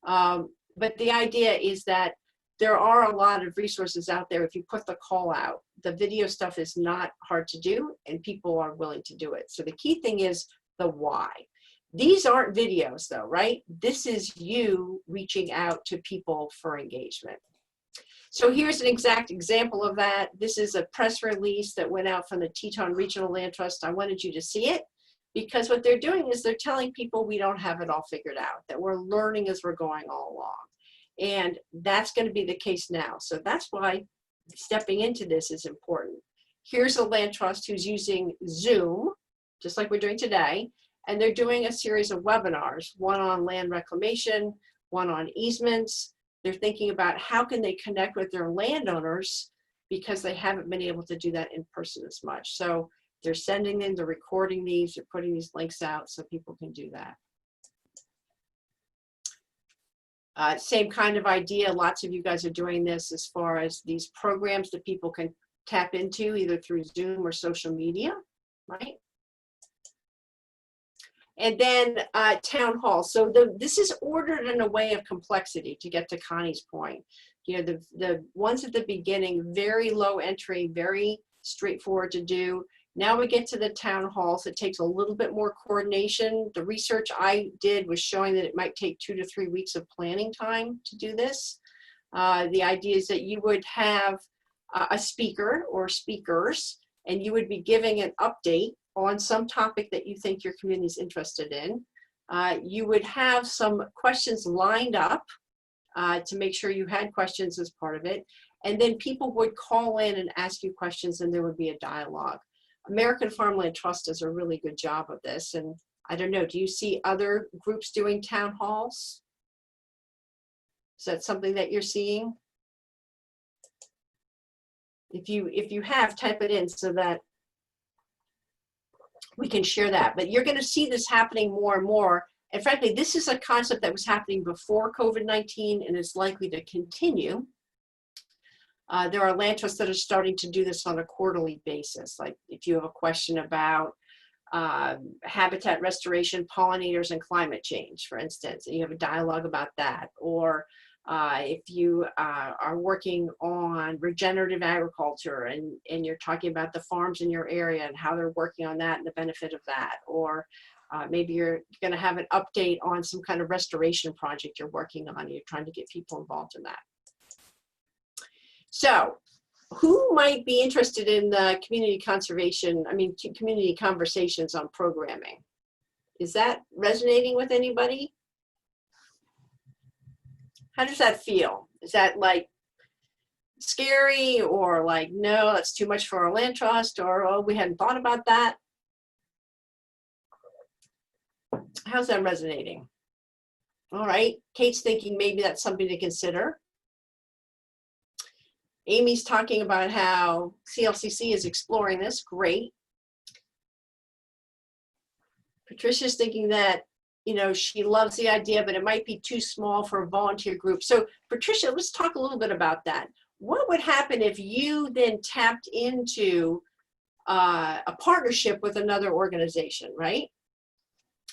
But the idea is that there are a lot of resources out there. If you put the call out, the video stuff is not hard to do and people are willing to do it. So the key thing is the why. These aren't videos though, right? This is you reaching out to people for engagement. So here's an exact example of that. This is a press release that went out from the Teton Regional Land Trust. I wanted you to see it because what they're doing is they're telling people we don't have it all figured out, that we're learning as we're going all along. And that's going to be the case now. So that's why stepping into this is important. Here's a land trust who's using Zoom, just like we're doing today, and they're doing a series of webinars, one on land reclamation, one on easements. They're thinking about how can they connect with their landowners because they haven't been able to do that in person as much. So they're sending them, they're recording these, they're putting these links out so people can do that. Same kind of idea. Lots of you guys are doing this as far as these programs that people can tap into either through Zoom or social media, right? And then town hall. So this is ordered in a way of complexity to get to Connie's point. You know, the ones at the beginning, very low entry, very straightforward to do. Now we get to the town halls. It takes a little bit more coordination. The research I did was showing that it might take 2 to 3 weeks of planning time to do this. The idea is that you would have a speaker or speakers, and you would be giving an update on some topic that you think your community is interested in. You would have some questions lined up to make sure you had questions as part of it. And then people would call in and ask you questions and there would be a dialogue. American Farmland Trust does a really good job of this. And I don't know, do you see other groups doing town halls? Is that something that you're seeing? If you have, type it in so that we can share that. But you're going to see this happening more and more. And frankly, this is a concept that was happening before COVID-19 and is likely to continue. There are land trusts that are starting to do this on a quarterly basis. Like if you have a question about habitat restoration, pollinators, and climate change, for instance, and you have a dialogue about that. Or if you are working on regenerative agriculture and you're talking about the farms in your area and how they're working on that and the benefit of that. Or maybe you're going to have an update on some kind of restoration project you're working on and you're trying to get people involved in that. So who might be interested in the community conservation, community conversations on programming? Is that resonating with anybody? How does that feel? Is that like scary or like, no, that's too much for our land trust, or, oh, we hadn't thought about that? How's that resonating? All right, Kate's thinking maybe that's something to consider. Amy's talking about how CLCC is exploring this. Great. Patricia's thinking that, you know, she loves the idea, but it might be too small for a volunteer group. So Patricia, let's talk a little bit about that. What would happen if you then tapped into a partnership with another organization, right?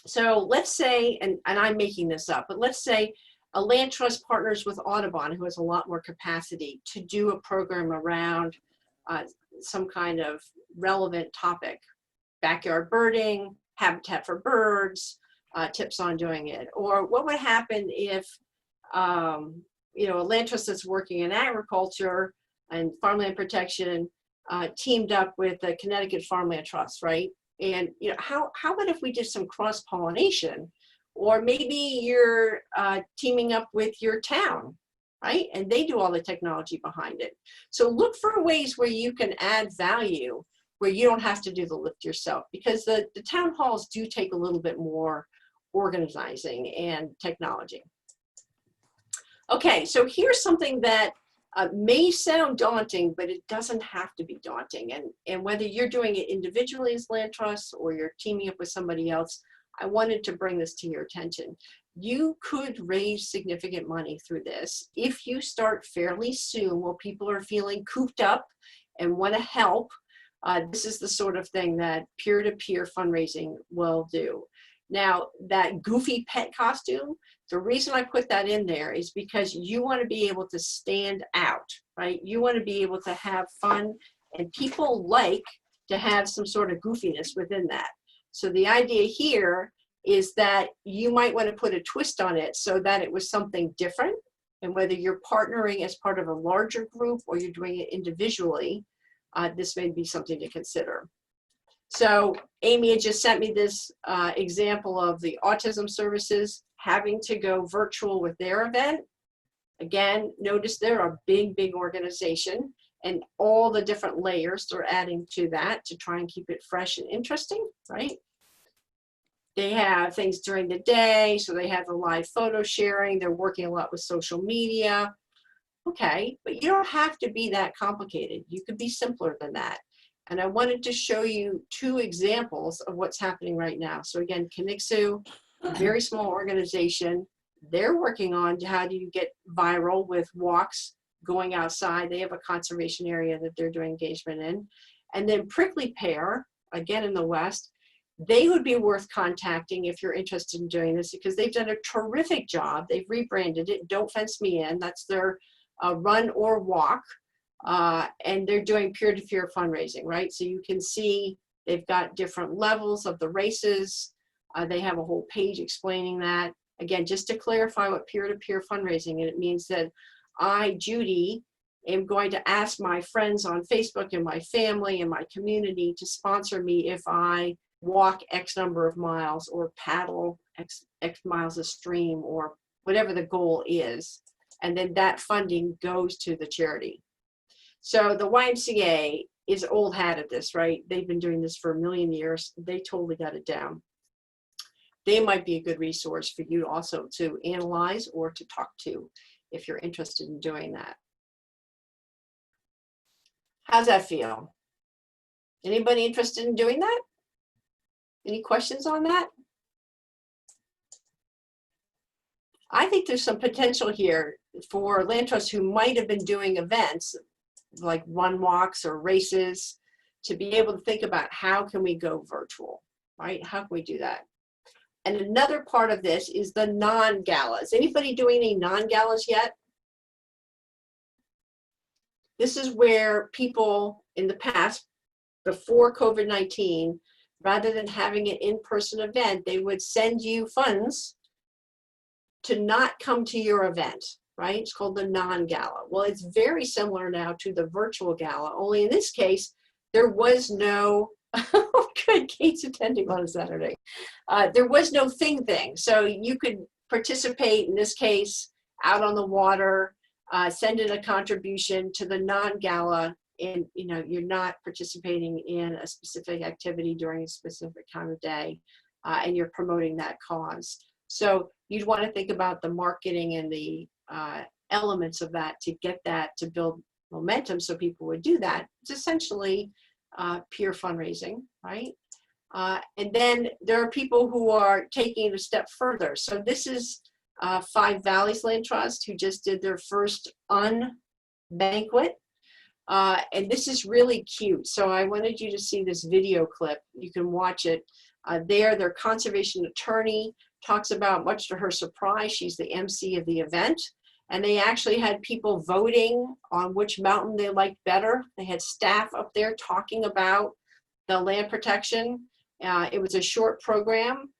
So let's say, and I'm making this up, but let's say a land trust partners with Audubon, who has a lot more capacity to do a program around some kind of relevant topic, backyard birding, habitat for birds, tips on doing it. Or what would happen if, you know, a land trust that's working in agriculture and farmland protection teamed up with the Connecticut Farmland Trust, right? And, you know, how about if we did some cross-pollination? Or maybe you're teaming up with your town, right? And they do all the technology behind it. So look for ways where you can add value, where you don't have to do the lift yourself, because the town halls do take a little bit more organizing and technology. Okay, so here's something that may sound daunting, but it doesn't have to be daunting. And whether you're doing it individually as land trusts or you're teaming up with somebody else, I wanted to bring this to your attention. You could raise significant money through this if you start fairly soon while people are feeling cooped up and want to help. This is the sort of thing that peer-to-peer fundraising will do. Now, that goofy pet costume, the reason I put that in there is because you want to be able to stand out, right? You want to be able to have fun, and people like to have some sort of goofiness within that. So the idea here is that you might want to put a twist on it so that it was something different And whether you're partnering as part of a larger group or you're doing it individually, this may be something to consider. So Amy had just sent me this example of the autism services having to go virtual with their event. Again, notice they're a big, big organization, and all the different layers they're adding to that to try and keep it fresh and interesting, right? They have things during the day, so they have the live photo sharing. They're working a lot with social media. Okay, but you don't have to be that complicated. You could be simpler than that. And I wanted to show you 2 examples of what's happening right now. So again, Kinixu, very small organization. They're working on how do you get viral with walks going outside. They have a conservation area that they're doing engagement in. And then Prickly Pear, again in the West, they would be worth contacting if you're interested in doing this because they've done a terrific job. They've rebranded it, Don't Fence Me In. That's their run or walk. And they're doing peer-to-peer fundraising, right? So you can see they've got different levels of the races. They have a whole page explaining that. Again, just to clarify what peer-to-peer fundraising is, it means that I, Judy, am going to ask my friends on Facebook and my family and my community to sponsor me if I walk X number of miles or paddle X miles of stream or whatever the goal is. And then that funding goes to the charity. So the YMCA is old hat at this, right? They've been doing this for a million years. They totally got it down. They might be a good resource for you also to analyze or to talk to if you're interested in doing that. How's that feel? Anybody interested in doing that? Any questions on that? I think there's some potential here for land trusts who might have been doing events like run walks or races to be able to think about how can we go virtual, right? How can we do that? And another part of this is the non-galas. Anybody doing any non-galas yet? This is where people in the past, before COVID-19, rather than having an in-person event, they would send you funds to not come to your event, right? It's called the non-gala. Well, it's very similar now to the virtual gala, only in this case, there was no, oh good, Kate's attending on a Saturday. There was no thing. So you could participate, in this case, out on the water, send in a contribution to the non-gala, and you're not participating in a specific activity during a specific time of day, and you're promoting that cause. So you'd want to think about the marketing and the elements of that to get that to build momentum so people would do that. It's essentially peer fundraising, right? And then there are people who are taking it a step further. So this is Five Valleys Land Trust, who just did their first banquet. And this is really cute. So I wanted you to see this video clip. You can watch it. Their conservation attorney talks about, much to her surprise, she's the MC of the event. And they actually had people voting on which mountain they liked better. They had staff up there talking about the land protection. It was a short program.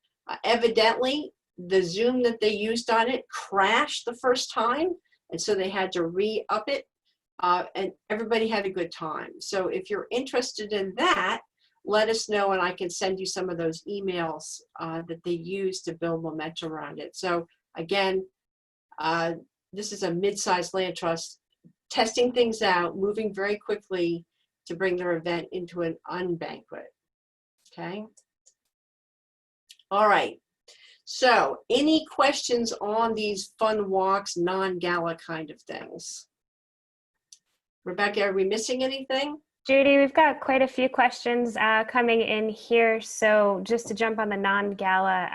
Evidently, the Zoom that they used on it crashed the first time. And so they had to re-up it. And everybody had a good time. So if you're interested in that, let us know and I can send you some of those emails that they use to build momentum around it. So again, this is a mid-sized land trust testing things out, moving very quickly to bring their event into an unbanquet. Okay. All right. So any questions on these fun walks, non-gala kind of things? Rebecca, are we missing anything? Judy, we've got quite a few questions coming in here. So just to jump on the non-gala,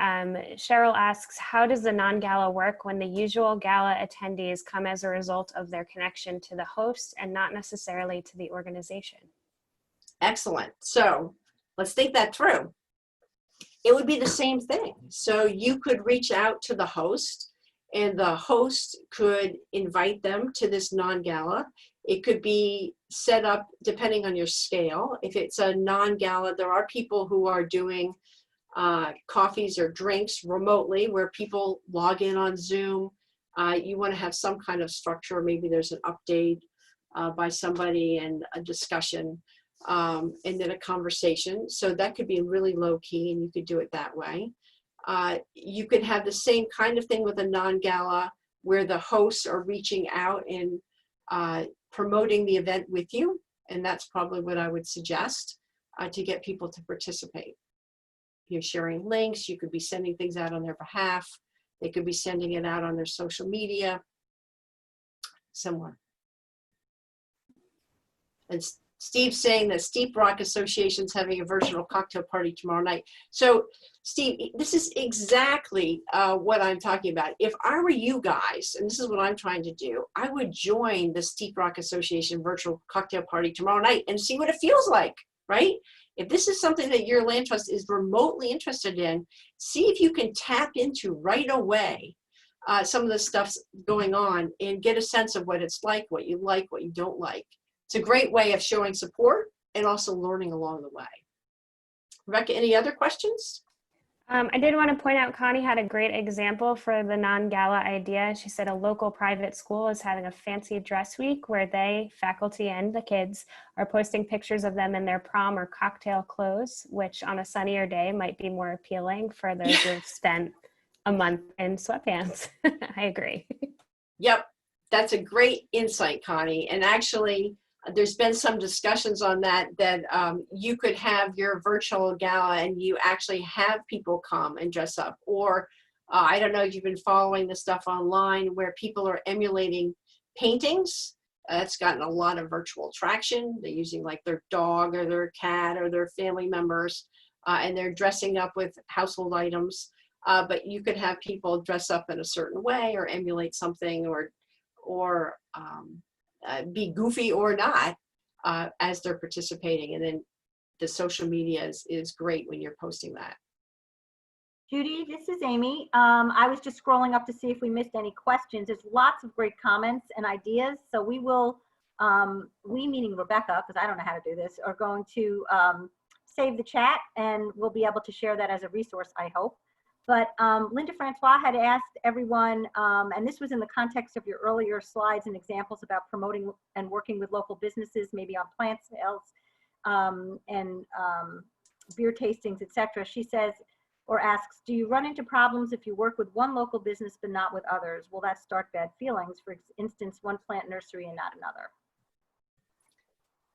Cheryl asks, how does the non-gala work when the usual gala attendees come as a result of their connection to the host and not necessarily to the organization? Excellent. So let's think that through. It would be the same thing. So you could reach out to the host and the host could invite them to this non-gala. It could be set up depending on your scale. If it's a non-gala, there are people who are doing coffees or drinks remotely where people log in on Zoom, You want to have some kind of structure. Maybe there's an update by somebody and a discussion, and then a conversation. So that could be really low key, and you could do it that way. You could have the same kind of thing with a non-gala where the hosts are reaching out and promoting the event with you. And that's probably what I would suggest to get people to participate. You're sharing links. You could be sending things out on their behalf. They could be sending it out on their social media, somewhere. And Steve's saying that Steep Rock Association's having a virtual cocktail party tomorrow night. So Steve, this is exactly what I'm talking about. If I were you guys, and this is what I'm trying to do, I would join the Steep Rock Association virtual cocktail party tomorrow night and see what it feels like, right? If this is something that your land trust is remotely interested in, see if you can tap into right away some of the stuff's going on and get a sense of what it's like, what you don't like. It's a great way of showing support and also learning along the way. Rebecca, any other questions? I did want to point out Connie had a great example for the non-gala idea. She said a local private school is having a fancy dress week where they, faculty and the kids, are posting pictures of them in their prom or cocktail clothes, which on a sunnier day might be more appealing for those who've spent a month in sweatpants. I agree. Yep, that's a great insight, Connie. And actually, there's been some discussions on that you could have your virtual gala and you actually have people come and dress up. Or I don't know if you've been following the stuff online where people are emulating paintings. That's gotten a lot of virtual traction. They're using like their dog or their cat or their family members, and they're dressing up with household items. But you could have people dress up in a certain way or emulate something or be goofy or not as they're participating. And then the social media is great when you're posting that. Judy, this is Amy. I was just scrolling up to see if we missed any questions. There's lots of great comments and ideas. So we will, we meaning Rebecca, because I don't know how to do this, are going to save the chat and we'll be able to share that as a resource, I hope. But Linda Francois had asked everyone, and this was in the context of your earlier slides and examples about promoting and working with local businesses, maybe on plant sales and beer tastings, etc. She says, or asks, do you run into problems if you work with one local business but not with others? Will that start bad feelings? For instance, one plant nursery and not another.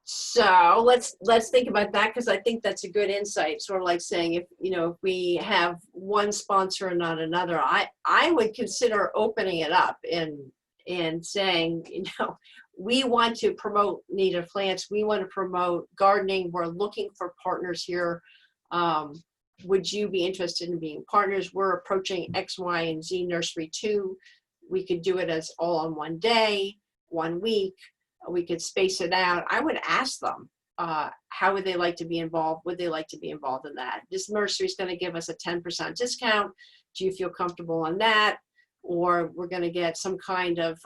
So let's think about that, because I think that's a good insight. Sort of like saying if we have one sponsor and not another, I would consider opening it up and saying, we want to promote native plants, we want to promote gardening, we're looking for partners here. Would you be interested in being partners? We're approaching X, Y, and Z nursery too. We could do it as all on one day, 1 week. We could space it out. I would ask them, how would they like to be involved? Would they like to be involved in that? This nursery is going to give us a 10% discount. Do you feel comfortable on that? Or we're going to get some kind of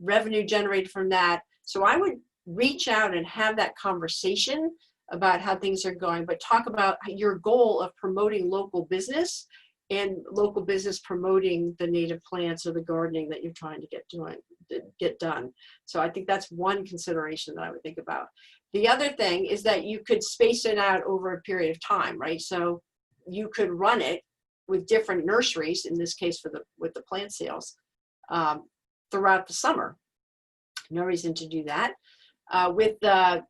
revenue generated from that. So I would reach out and have that conversation about how things are going, but talk about your goal of promoting local business and local business promoting the native plants or the gardening that you're trying to get done. So I think that's one consideration that I would think about. The other thing is that you could space it out over a period of time, right? So you could run it with different nurseries, in this case with the plant sales, throughout the summer. No reason to do that. With the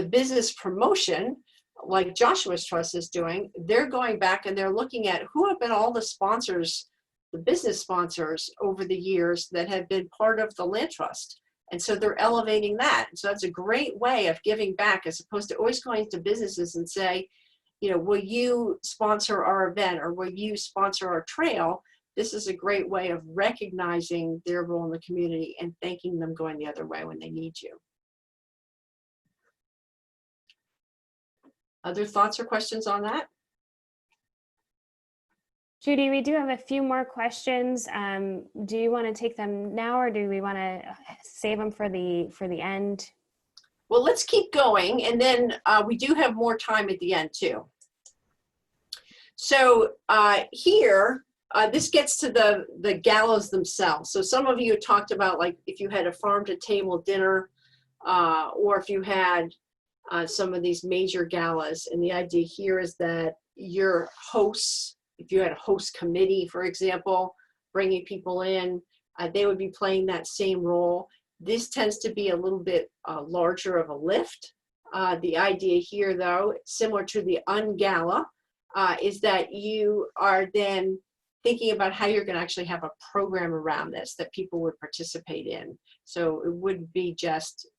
business promotion, like Joshua's Trust is doing, they're going back and they're looking at who have been all the sponsors, the business sponsors over the years that have been part of the land trust. And so they're elevating that. So that's a great way of giving back, as opposed to always going to businesses and say, will you sponsor our event or will you sponsor our trail? This is a great way of recognizing their role in the community and thanking them going the other way when they need you. Other thoughts or questions on that? Judy, we do have a few more questions. Do you want to take them now, or do we want to save them for the end? Well, let's keep going, and then we do have more time at the end too. So here, this gets to the galas themselves. So some of you talked about, like, if you had a farm to table dinner, or if you had some of these major galas. And the idea here is that your hosts, if you had a host committee, for example, bringing people in, they would be playing that same role. This tends to be a little bit larger of a lift. The idea here, though, similar to the ungala, is that you are then thinking about how you're going to actually have a program around this that people would participate in. So it wouldn't be just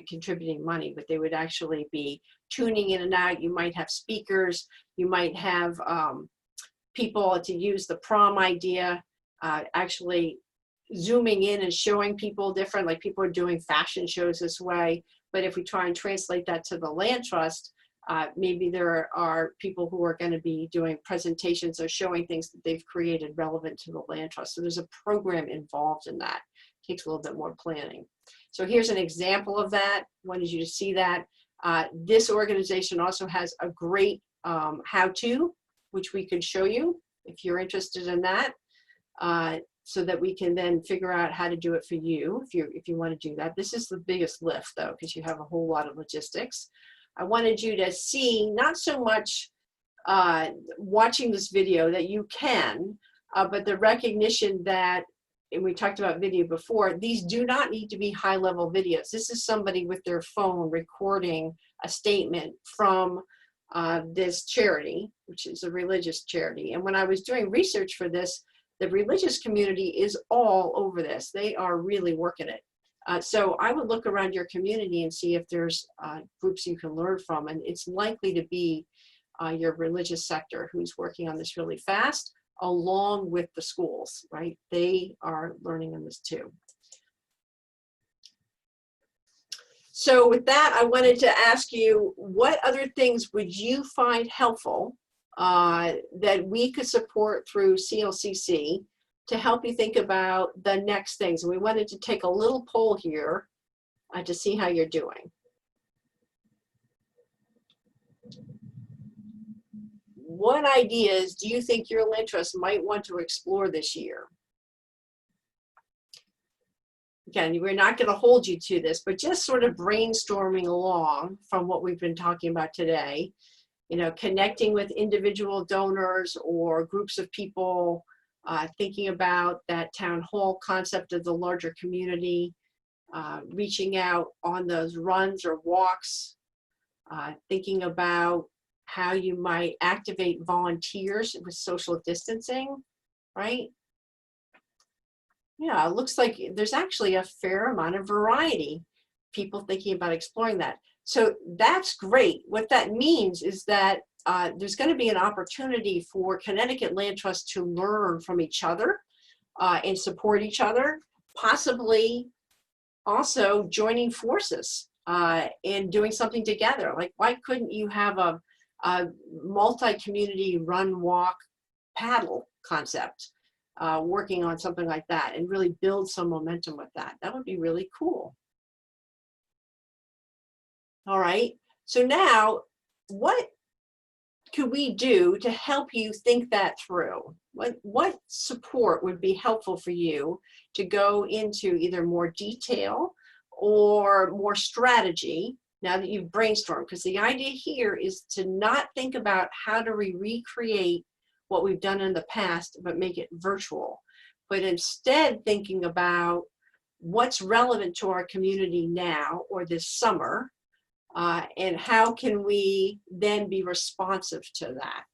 contributing money, but they would actually be tuning in and out. You might have speakers, you might have people, to use the prom idea, actually zooming in and showing people different, like people are doing fashion shows this way. But if we try and translate that to the land trust, maybe there are people who are going to be doing presentations or showing things that they've created relevant to the land trust. So there's a program involved in that. It takes a little bit more planning. So here's an example of that. Wanted you to see that. This organization also has a great how-to, which we could show you if you're interested in that, so that we can then figure out how to do it for you if you want to do that. This is the biggest lift, though, because you have a whole lot of logistics. I wanted you to see, not so much watching this video that you can, but the recognition that, and we talked about video before, these do not need to be high-level videos. This is somebody with their phone recording a statement from this charity, which is a religious charity. And when I was doing research for this, the religious community is all over this. They are really working it. So I would look around your community and see if there's groups you can learn from. And it's likely to be your religious sector who's working on this really fast, along with the schools, right? They are learning on this too. So with that, I wanted to ask you, what other things would you find helpful that we could support through CLCC to help you think about the next things? And we wanted to take a little poll here to see how you're doing. What ideas do you think your land trust might want to explore this year? Again, we're not going to hold you to this, but just sort of brainstorming along from what we've been talking about today, you know, connecting with individual donors or groups of people, thinking about that town hall concept of the larger community, reaching out on those runs or walks, thinking about how you might activate volunteers with social distancing, right? Yeah, it looks like there's actually a fair amount of variety, people thinking about exploring that. So that's great. What that means is that there's going to be an opportunity for Connecticut Land Trust to learn from each other and support each other, possibly also joining forces and doing something together. Like, why couldn't you have a multi-community run, walk, paddle concept, working on something like that and really build some momentum with that? That would be really cool. All right, so now what could we do to help you think that through? What support would be helpful for you to go into either more detail or more strategy now that you've brainstormed? Because the idea here is to not think about how do we recreate what we've done in the past, but make it virtual. But instead thinking about what's relevant to our community now or this summer, and how can we then be responsive to that?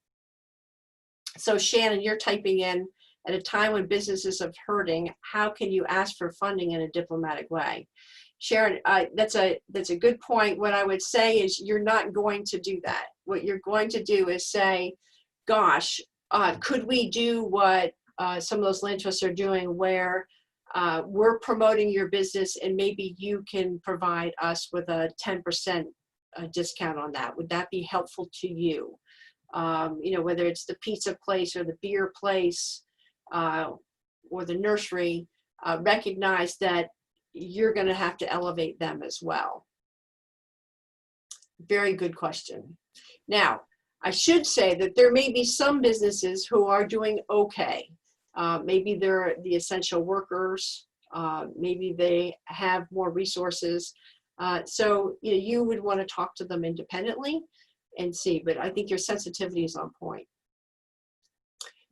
So Shannon, you're typing in, at a time when businesses are hurting, how can you ask for funding in a diplomatic way? Sharon, that's a good point. What I would say is you're not going to do that. What you're going to do is say, gosh, could we do what some of those land trusts are doing, where we're promoting your business and maybe you can provide us with a 10% discount on that? Would that be helpful to you? You know, whether it's the pizza place or the beer place or the nursery, recognize that you're going to have to elevate them as well. Very good question. Now, I should say that there may be some businesses who are doing okay. Maybe they're the essential workers. Maybe they have more resources. So you would want to talk to them independently and see, but I think your sensitivity is on point.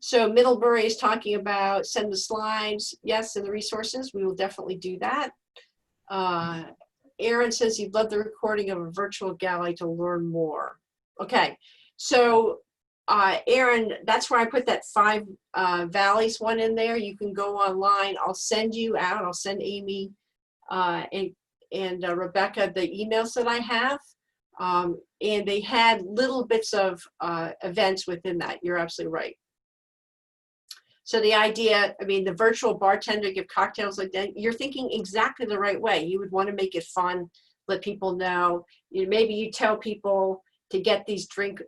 So Middlebury is talking about send the slides. Yes, and the resources, we will definitely do that. Aaron says he'd love the recording of a virtual gala to learn more. Okay, so Aaron, that's where I put that 5 Valleys one in there. You can go online. I'll send you out. I'll send Amy and Rebecca the emails that I have. And they had little bits of events within that. You're absolutely right. So the idea, I mean, the virtual bartender give cocktails like that, you're thinking exactly the right way. You would want to make it fun, let people know. Maybe you tell people to get these drink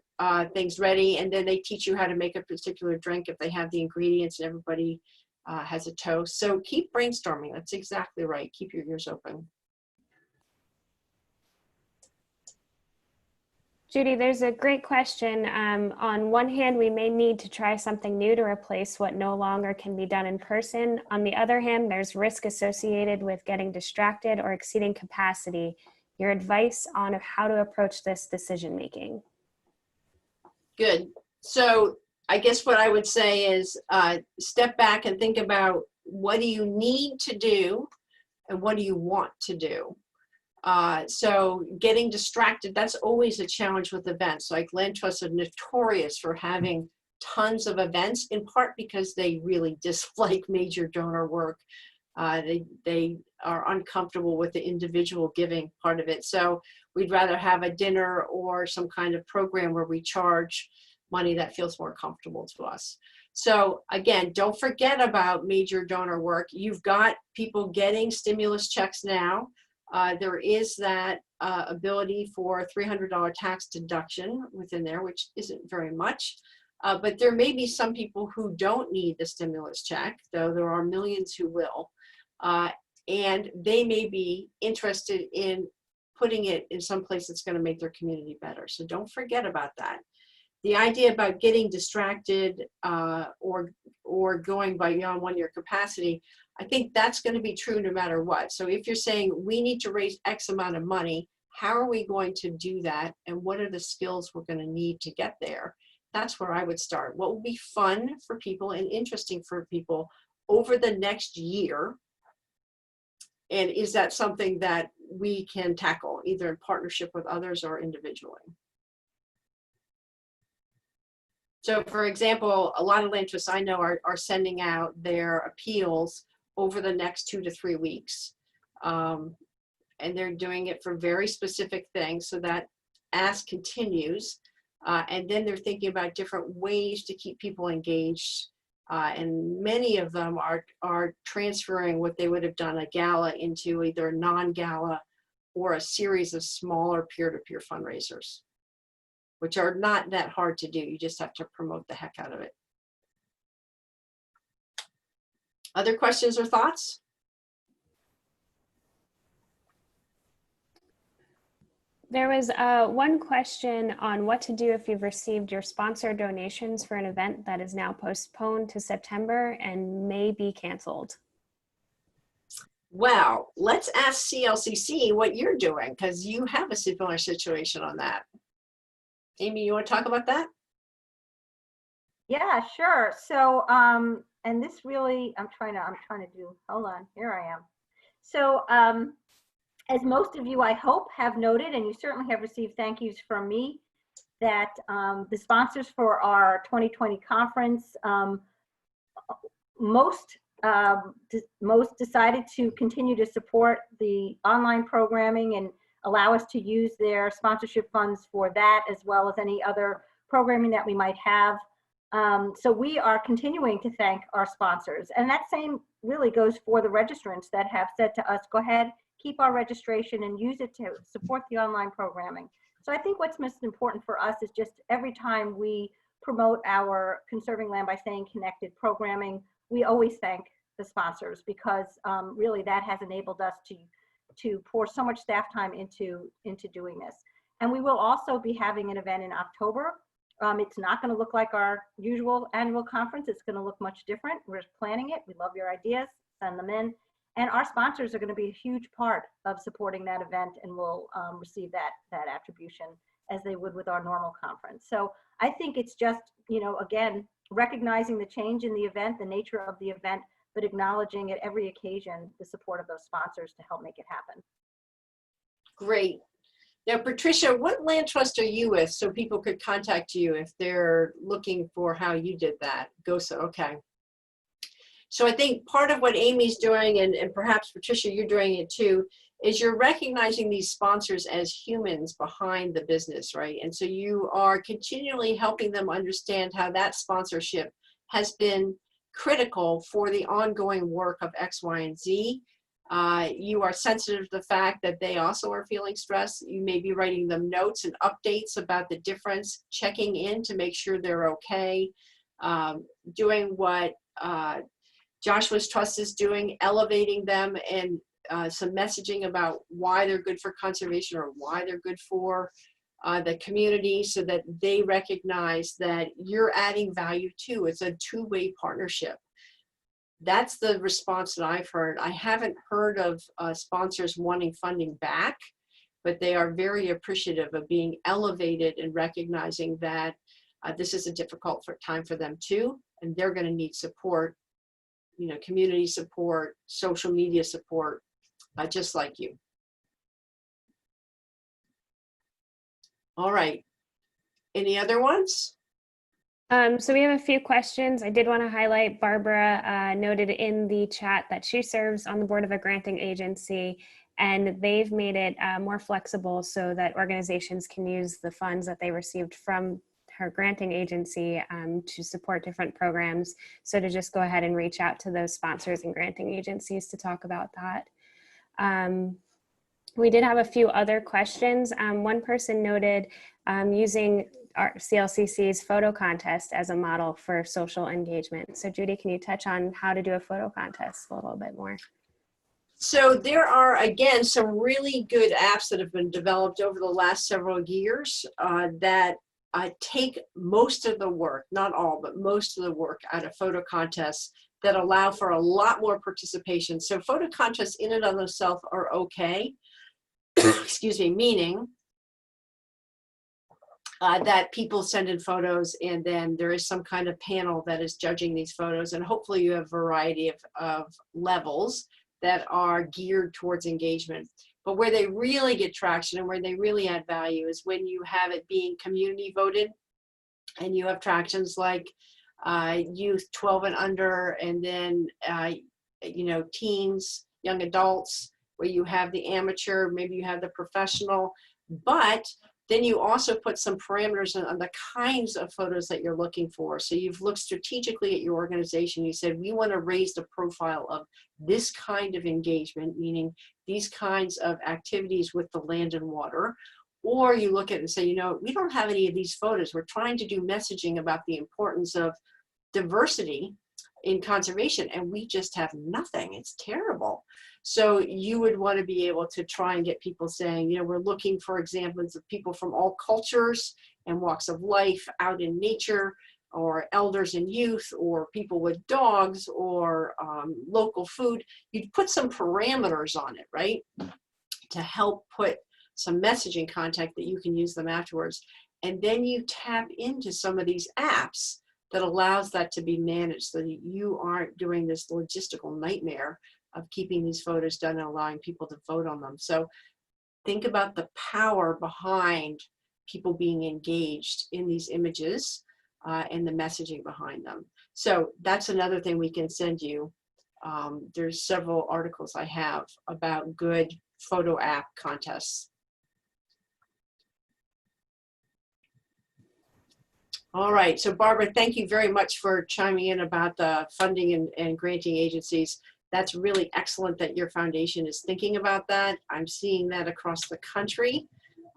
things ready, and then they teach you how to make a particular drink if they have the ingredients and everybody has a toast. So keep brainstorming. That's exactly right. Keep your ears open. Judy, there's a great question. On one hand, we may need to try something new to replace what no longer can be done in person. On the other hand, there's risk associated with getting distracted or exceeding capacity. Your advice on how to approach this decision making? Good. So I guess what I would say is step back and think about what do you need to do and what do you want to do. So getting distracted, that's always a challenge with events. Like Land Trusts are notorious for having tons of events, in part because they really dislike major donor work. They are uncomfortable with the individual giving part of it. So we'd rather have a dinner or some kind of program where we charge money that feels more comfortable to us. So again, don't forget about major donor work. You've got people getting stimulus checks now. There is that ability for $300 tax deduction within there, which isn't very much. But there may be some people who don't need the stimulus check, though there are millions who will. And they may be interested in putting it in some place that's going to make their community better. So don't forget about that. The idea about getting distracted or going beyond 1 year capacity, I think that's going to be true no matter what. So if you're saying we need to raise X amount of money, how are we going to do that? And what are the skills we're going to need to get there? That's where I would start. What will be fun for people and interesting for people over the next year? And is that something that we can tackle either in partnership with others or individually? So for example, a lot of land trusts I know are sending out their appeals over the next 2 to 3 weeks. And they're doing it for very specific things so that ask continues. And then they're thinking about different ways to keep people engaged. And many of them are transferring what they would have done a gala into either a non-gala or a series of smaller peer-to-peer fundraisers, which are not that hard to do. You just have to promote the heck out of it. Other questions or thoughts? There was one question on what to do if you've received your sponsor donations for an event that is now postponed to September and may be canceled. Well, let's ask CLCC what you're doing, because you have a similar situation on that. Amy, you want to talk about that? Yeah, sure. So, and this really, I'm trying to do, hold on, here I am. So, as most of you, I hope, have noted, and you certainly have received thank yous from me, that the sponsors for our 2020 conference, most decided to continue to support the online programming and allow us to use their sponsorship funds for that, as well as any other programming that we might have. So we are continuing to thank our sponsors. And that same really goes for the registrants that have said to us, go ahead, keep our registration and use it to support the online programming. So I think what's most important for us is just every time we promote our Conserving Land by Staying Connected programming, we always thank the sponsors, because really that has enabled us to pour so much staff time into doing this. And we will also be having an event in October It's not going to look like our usual annual conference. It's going to look much different. We're planning it. We love your ideas. Send them in. And our sponsors are going to be a huge part of supporting that event, and will receive that attribution as they would with our normal conference. So I think it's just, again, recognizing the change in the event, the nature of the event, but acknowledging at every occasion the support of those sponsors to help make it happen. Great. Now, Patricia, what land trust are you with so people could contact you if they're looking for how you did that? Okay. So I think part of what Amy's doing, and perhaps Patricia, you're doing it too, is you're recognizing these sponsors as humans behind the business, right? And so you are continually helping them understand how that sponsorship has been critical for the ongoing work of X, Y, and Z. You are sensitive to the fact that they also are feeling stress. You may be writing them notes and updates about the difference, checking in to make sure they're okay, doing what Joshua's Trust is doing, elevating them, and some messaging about why they're good for conservation or why they're good for the community, so that they recognize that you're adding value too. It's a two-way partnership. That's the response that I've heard. I haven't heard of sponsors wanting funding back, but they are very appreciative of being elevated and recognizing that this is a difficult time for them too, and they're going to need support, community support, social media support, just like you. All right. Any other ones? So we have a few questions. I did want to highlight Barbara noted in the chat that she serves on the board of a granting agency, and they've made it more flexible so that organizations can use the funds that they received from her granting agency to support different programs. So to just go ahead and reach out to those sponsors and granting agencies to talk about that. We did have a few other questions. One person noted using our CLCC's photo contest as a model for social engagement. So Judy, can you touch on how to do a photo contest a little bit more? So there are, again, some really good apps that have been developed over the last several years that take most of the work, not all, but most of the work out of photo contests that allow for a lot more participation. So photo contests in and of themselves are okay, excuse me, meaning that people send in photos, and then there is some kind of panel that is judging these photos, and hopefully you have a variety of levels that are geared towards engagement. But where they really get traction and where they really add value is when you have it being community voted, and you have attractions like youth 12 and under, and then teens, young adults, where you have the amateur, maybe you have the professional, but then you also put some parameters on the kinds of photos that you're looking for. So you've looked strategically at your organization. You said, we want to raise the profile of this kind of engagement, meaning these kinds of activities with the land and water. Or you look at it and say, we don't have any of these photos. We're trying to do messaging about the importance of diversity in conservation, and we just have nothing. It's terrible. So you would want to be able to try and get people saying, we're looking for examples of people from all cultures and walks of life out in nature, or elders and youth, or people with dogs, or local food. You'd put some parameters on it, right? To help put some messaging content that you can use them afterwards. And then you tap into some of these apps that allows that to be managed, so that you aren't doing this logistical nightmare of keeping these photos done and allowing people to vote on them. So think about the power behind people being engaged in these images and the messaging behind them. So that's another thing we can send you. There's several articles I have about good photo app contests. All right, so Barbara, thank you very much for chiming in about the funding and granting agencies. That's really excellent that your foundation is thinking about that. I'm seeing that across the country,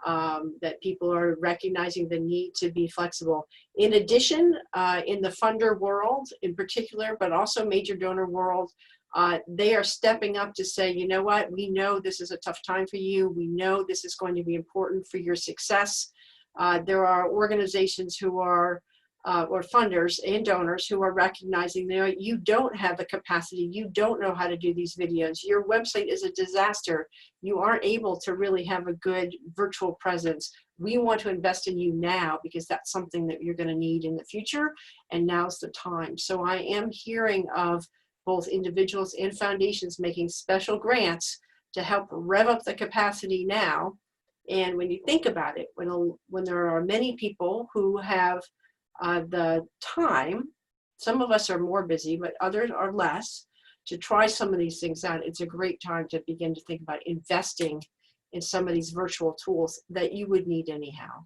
that people are recognizing the need to be flexible. In addition, in the funder world in particular, but also major donor world, they are stepping up to say, you know what, we know this is a tough time for you. We know this is going to be important for your success. There are organizations who are, or funders and donors who are recognizing that you don't have the capacity, you don't know how to do these videos, your website is a disaster, you aren't able to really have a good virtual presence. We want to invest in you now because that's something that you're going to need in the future, and now's the time. So I am hearing of both individuals and foundations making special grants to help rev up the capacity now. And when you think about it, when there are many people who have the time, some of us are more busy, but others are less, to try some of these things out, it's a great time to begin to think about investing in some of these virtual tools that you would need anyhow.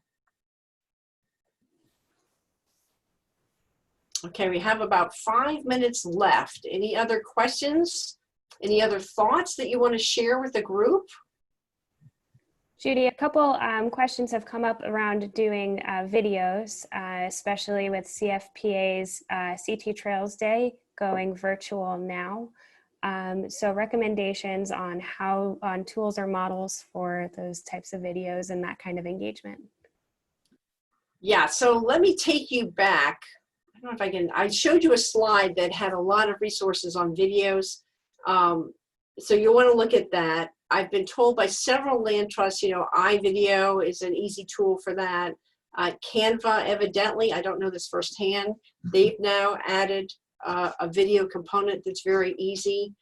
Okay, we have about 5 minutes left. Any other questions? Any other thoughts that you want to share with the group? Judy, a couple questions have come up around doing videos, especially with CFPA's CT Trails Day going virtual now. So recommendations on on tools or models for those types of videos and that kind of engagement. Yeah, so let me take you back. I don't know if I can, I showed you a slide that had a lot of resources on videos. So you'll want to look at that. I've been told by several land trusts, you know, iVideo is an easy tool for that. Canva, evidently, I don't know this firsthand, they've now added a video component that's very easy.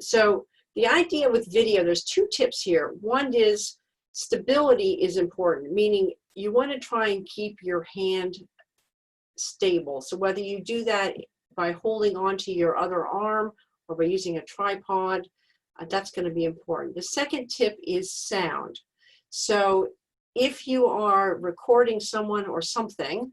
So the idea with video, there's two tips here. One is stability is important, meaning you want to try and keep your hand stable. So whether you do that by holding onto your other arm or by using a tripod, that's going to be important. The second tip is sound. So if you are recording someone or something,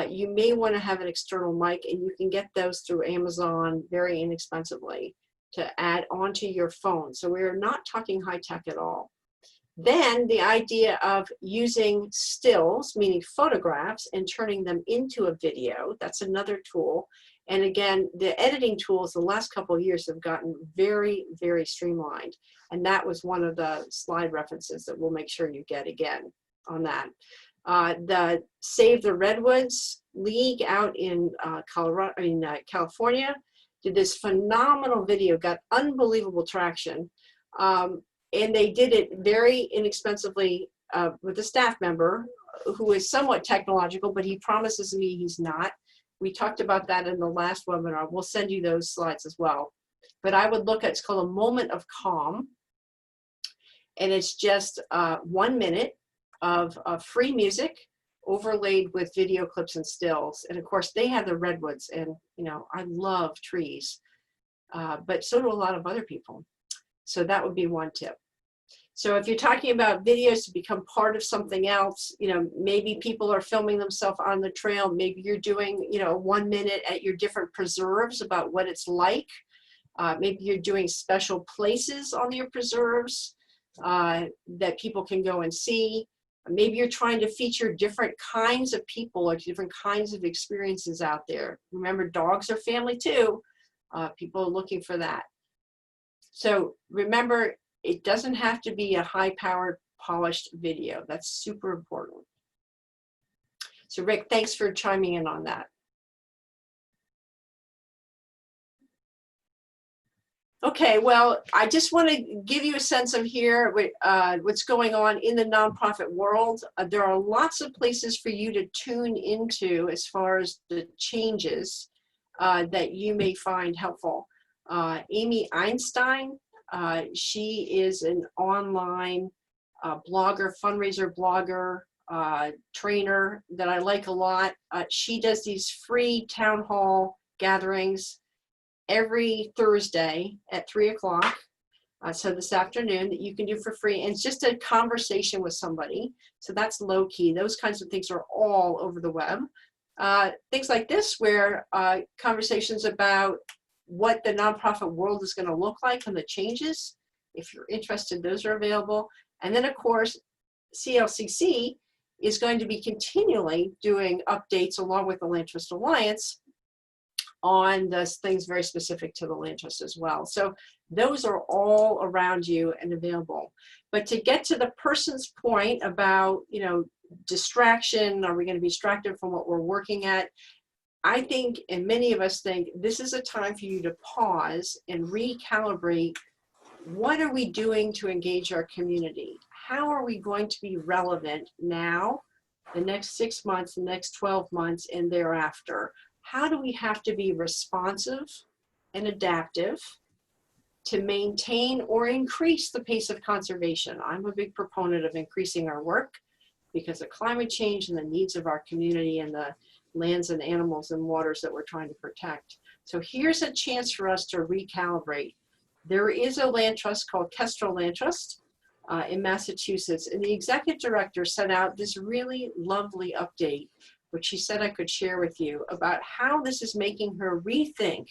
you may want to have an external mic, and you can get those through Amazon very inexpensively to add onto your phone. So we're not talking high tech at all. Then the idea of using stills, meaning photographs, and turning them into a video, that's another tool. And again, the editing tools the last couple of years have gotten very, very streamlined. And that was one of the slide references that we'll make sure you get again on that. The Save the Redwoods League out in California did this phenomenal video, got unbelievable traction. And they did it very inexpensively with a staff member who is somewhat technological, but he promises me he's not. We talked about that in the last webinar. We'll send you those slides as well. But I would look at, it's called A Moment of Calm. And it's just 1 minute of free music overlaid with video clips and stills. And of course, they have the redwoods. And, you know, I love trees, but so do a lot of other people. So that would be one tip. So if you're talking about videos to become part of something else, you know, maybe people are filming themselves on the trail. Maybe you're doing, you know, 1 minute at your different preserves about what it's like. Maybe you're doing special places on your preserves that people can go and see. Maybe you're trying to feature different kinds of people or different kinds of experiences out there. Remember, dogs are family too. People are looking for that. So remember, it doesn't have to be a high-powered, polished video. That's super important. So Rick, thanks for chiming in on that. Okay, well, I just want to give you a sense of here what's going on in the nonprofit world. There are lots of places for you to tune into as far as the changes that you may find helpful. Amy Einstein, she is an online blogger, fundraiser blogger, trainer that I like a lot. She does these free town hall gatherings every Thursday at 3 o'clock. So this afternoon that you can do for free. And it's just a conversation with somebody. So that's low key. Those kinds of things are all over the web. Things like this where conversations about what the nonprofit world is going to look like and the changes. If you're interested, those are available. And then of course, CLCC is going to be continually doing updates along with the Land Trust Alliance on those things very specific to the land trust as well. So those are all around you and available. But to get to the person's point about, you know, distraction? Are we going to be distracted from what we're working at? I think, and many of us think, this is a time for you to pause and recalibrate. What are we doing to engage our community? How are we going to be relevant now, the next 6 months, the next 12 months, and thereafter? How do we have to be responsive and adaptive to maintain or increase the pace of conservation? I'm a big proponent of increasing our work because of climate change and the needs of our community and the lands and animals and waters that we're trying to protect. So here's a chance for us to recalibrate. There is a land trust called Kestrel Land Trust in Massachusetts, and the executive director sent out this really lovely update, which she said I could share with you, about how this is making her rethink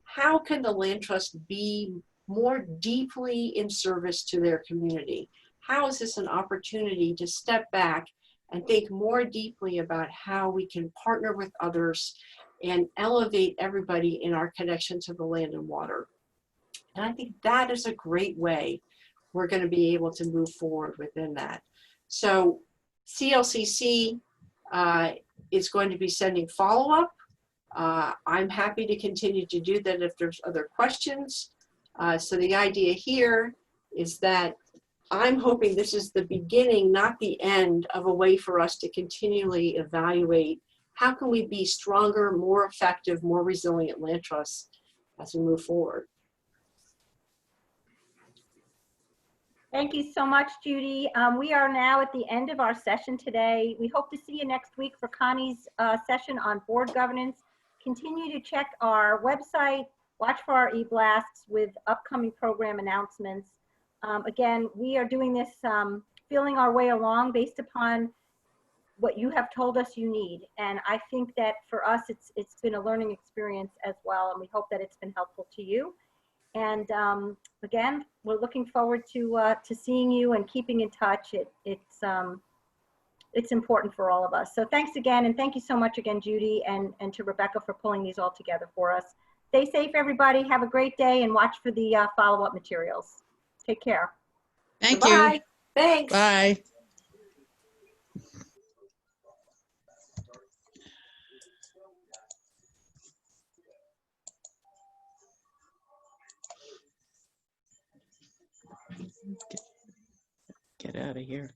how can the land trust be more deeply in service to their community. How is this an opportunity to step back and think more deeply about how we can partner with others and elevate everybody in our connection to the land and water? And I think that is a great way we're going to be able to move forward within that. So CLCC is going to be sending follow-up. I'm happy to continue to do that if there's other questions. So the idea here is that I'm hoping this is the beginning, not the end, of a way for us to continually evaluate how can we be stronger, more effective, more resilient land trusts as we move forward. Thank you so much, Judy. We are now at the end of our session today. We hope to see you next week for Connie's session on board governance. Continue to check our website, watch for our e-blasts with upcoming program announcements. Again, we are doing this, feeling our way along based upon what you have told us you need. And I think that for us, it's been a learning experience as well. And we hope that it's been helpful to you. And again, we're looking forward to seeing you and keeping in touch. It's important for all of us. So thanks again. And thank you so much again, Judy, and to Rebecca for pulling these all together for us. Stay safe, everybody. Have a great day and watch for the follow-up materials. Take care. Thank Bye. you. Thanks. Bye. Get out of here.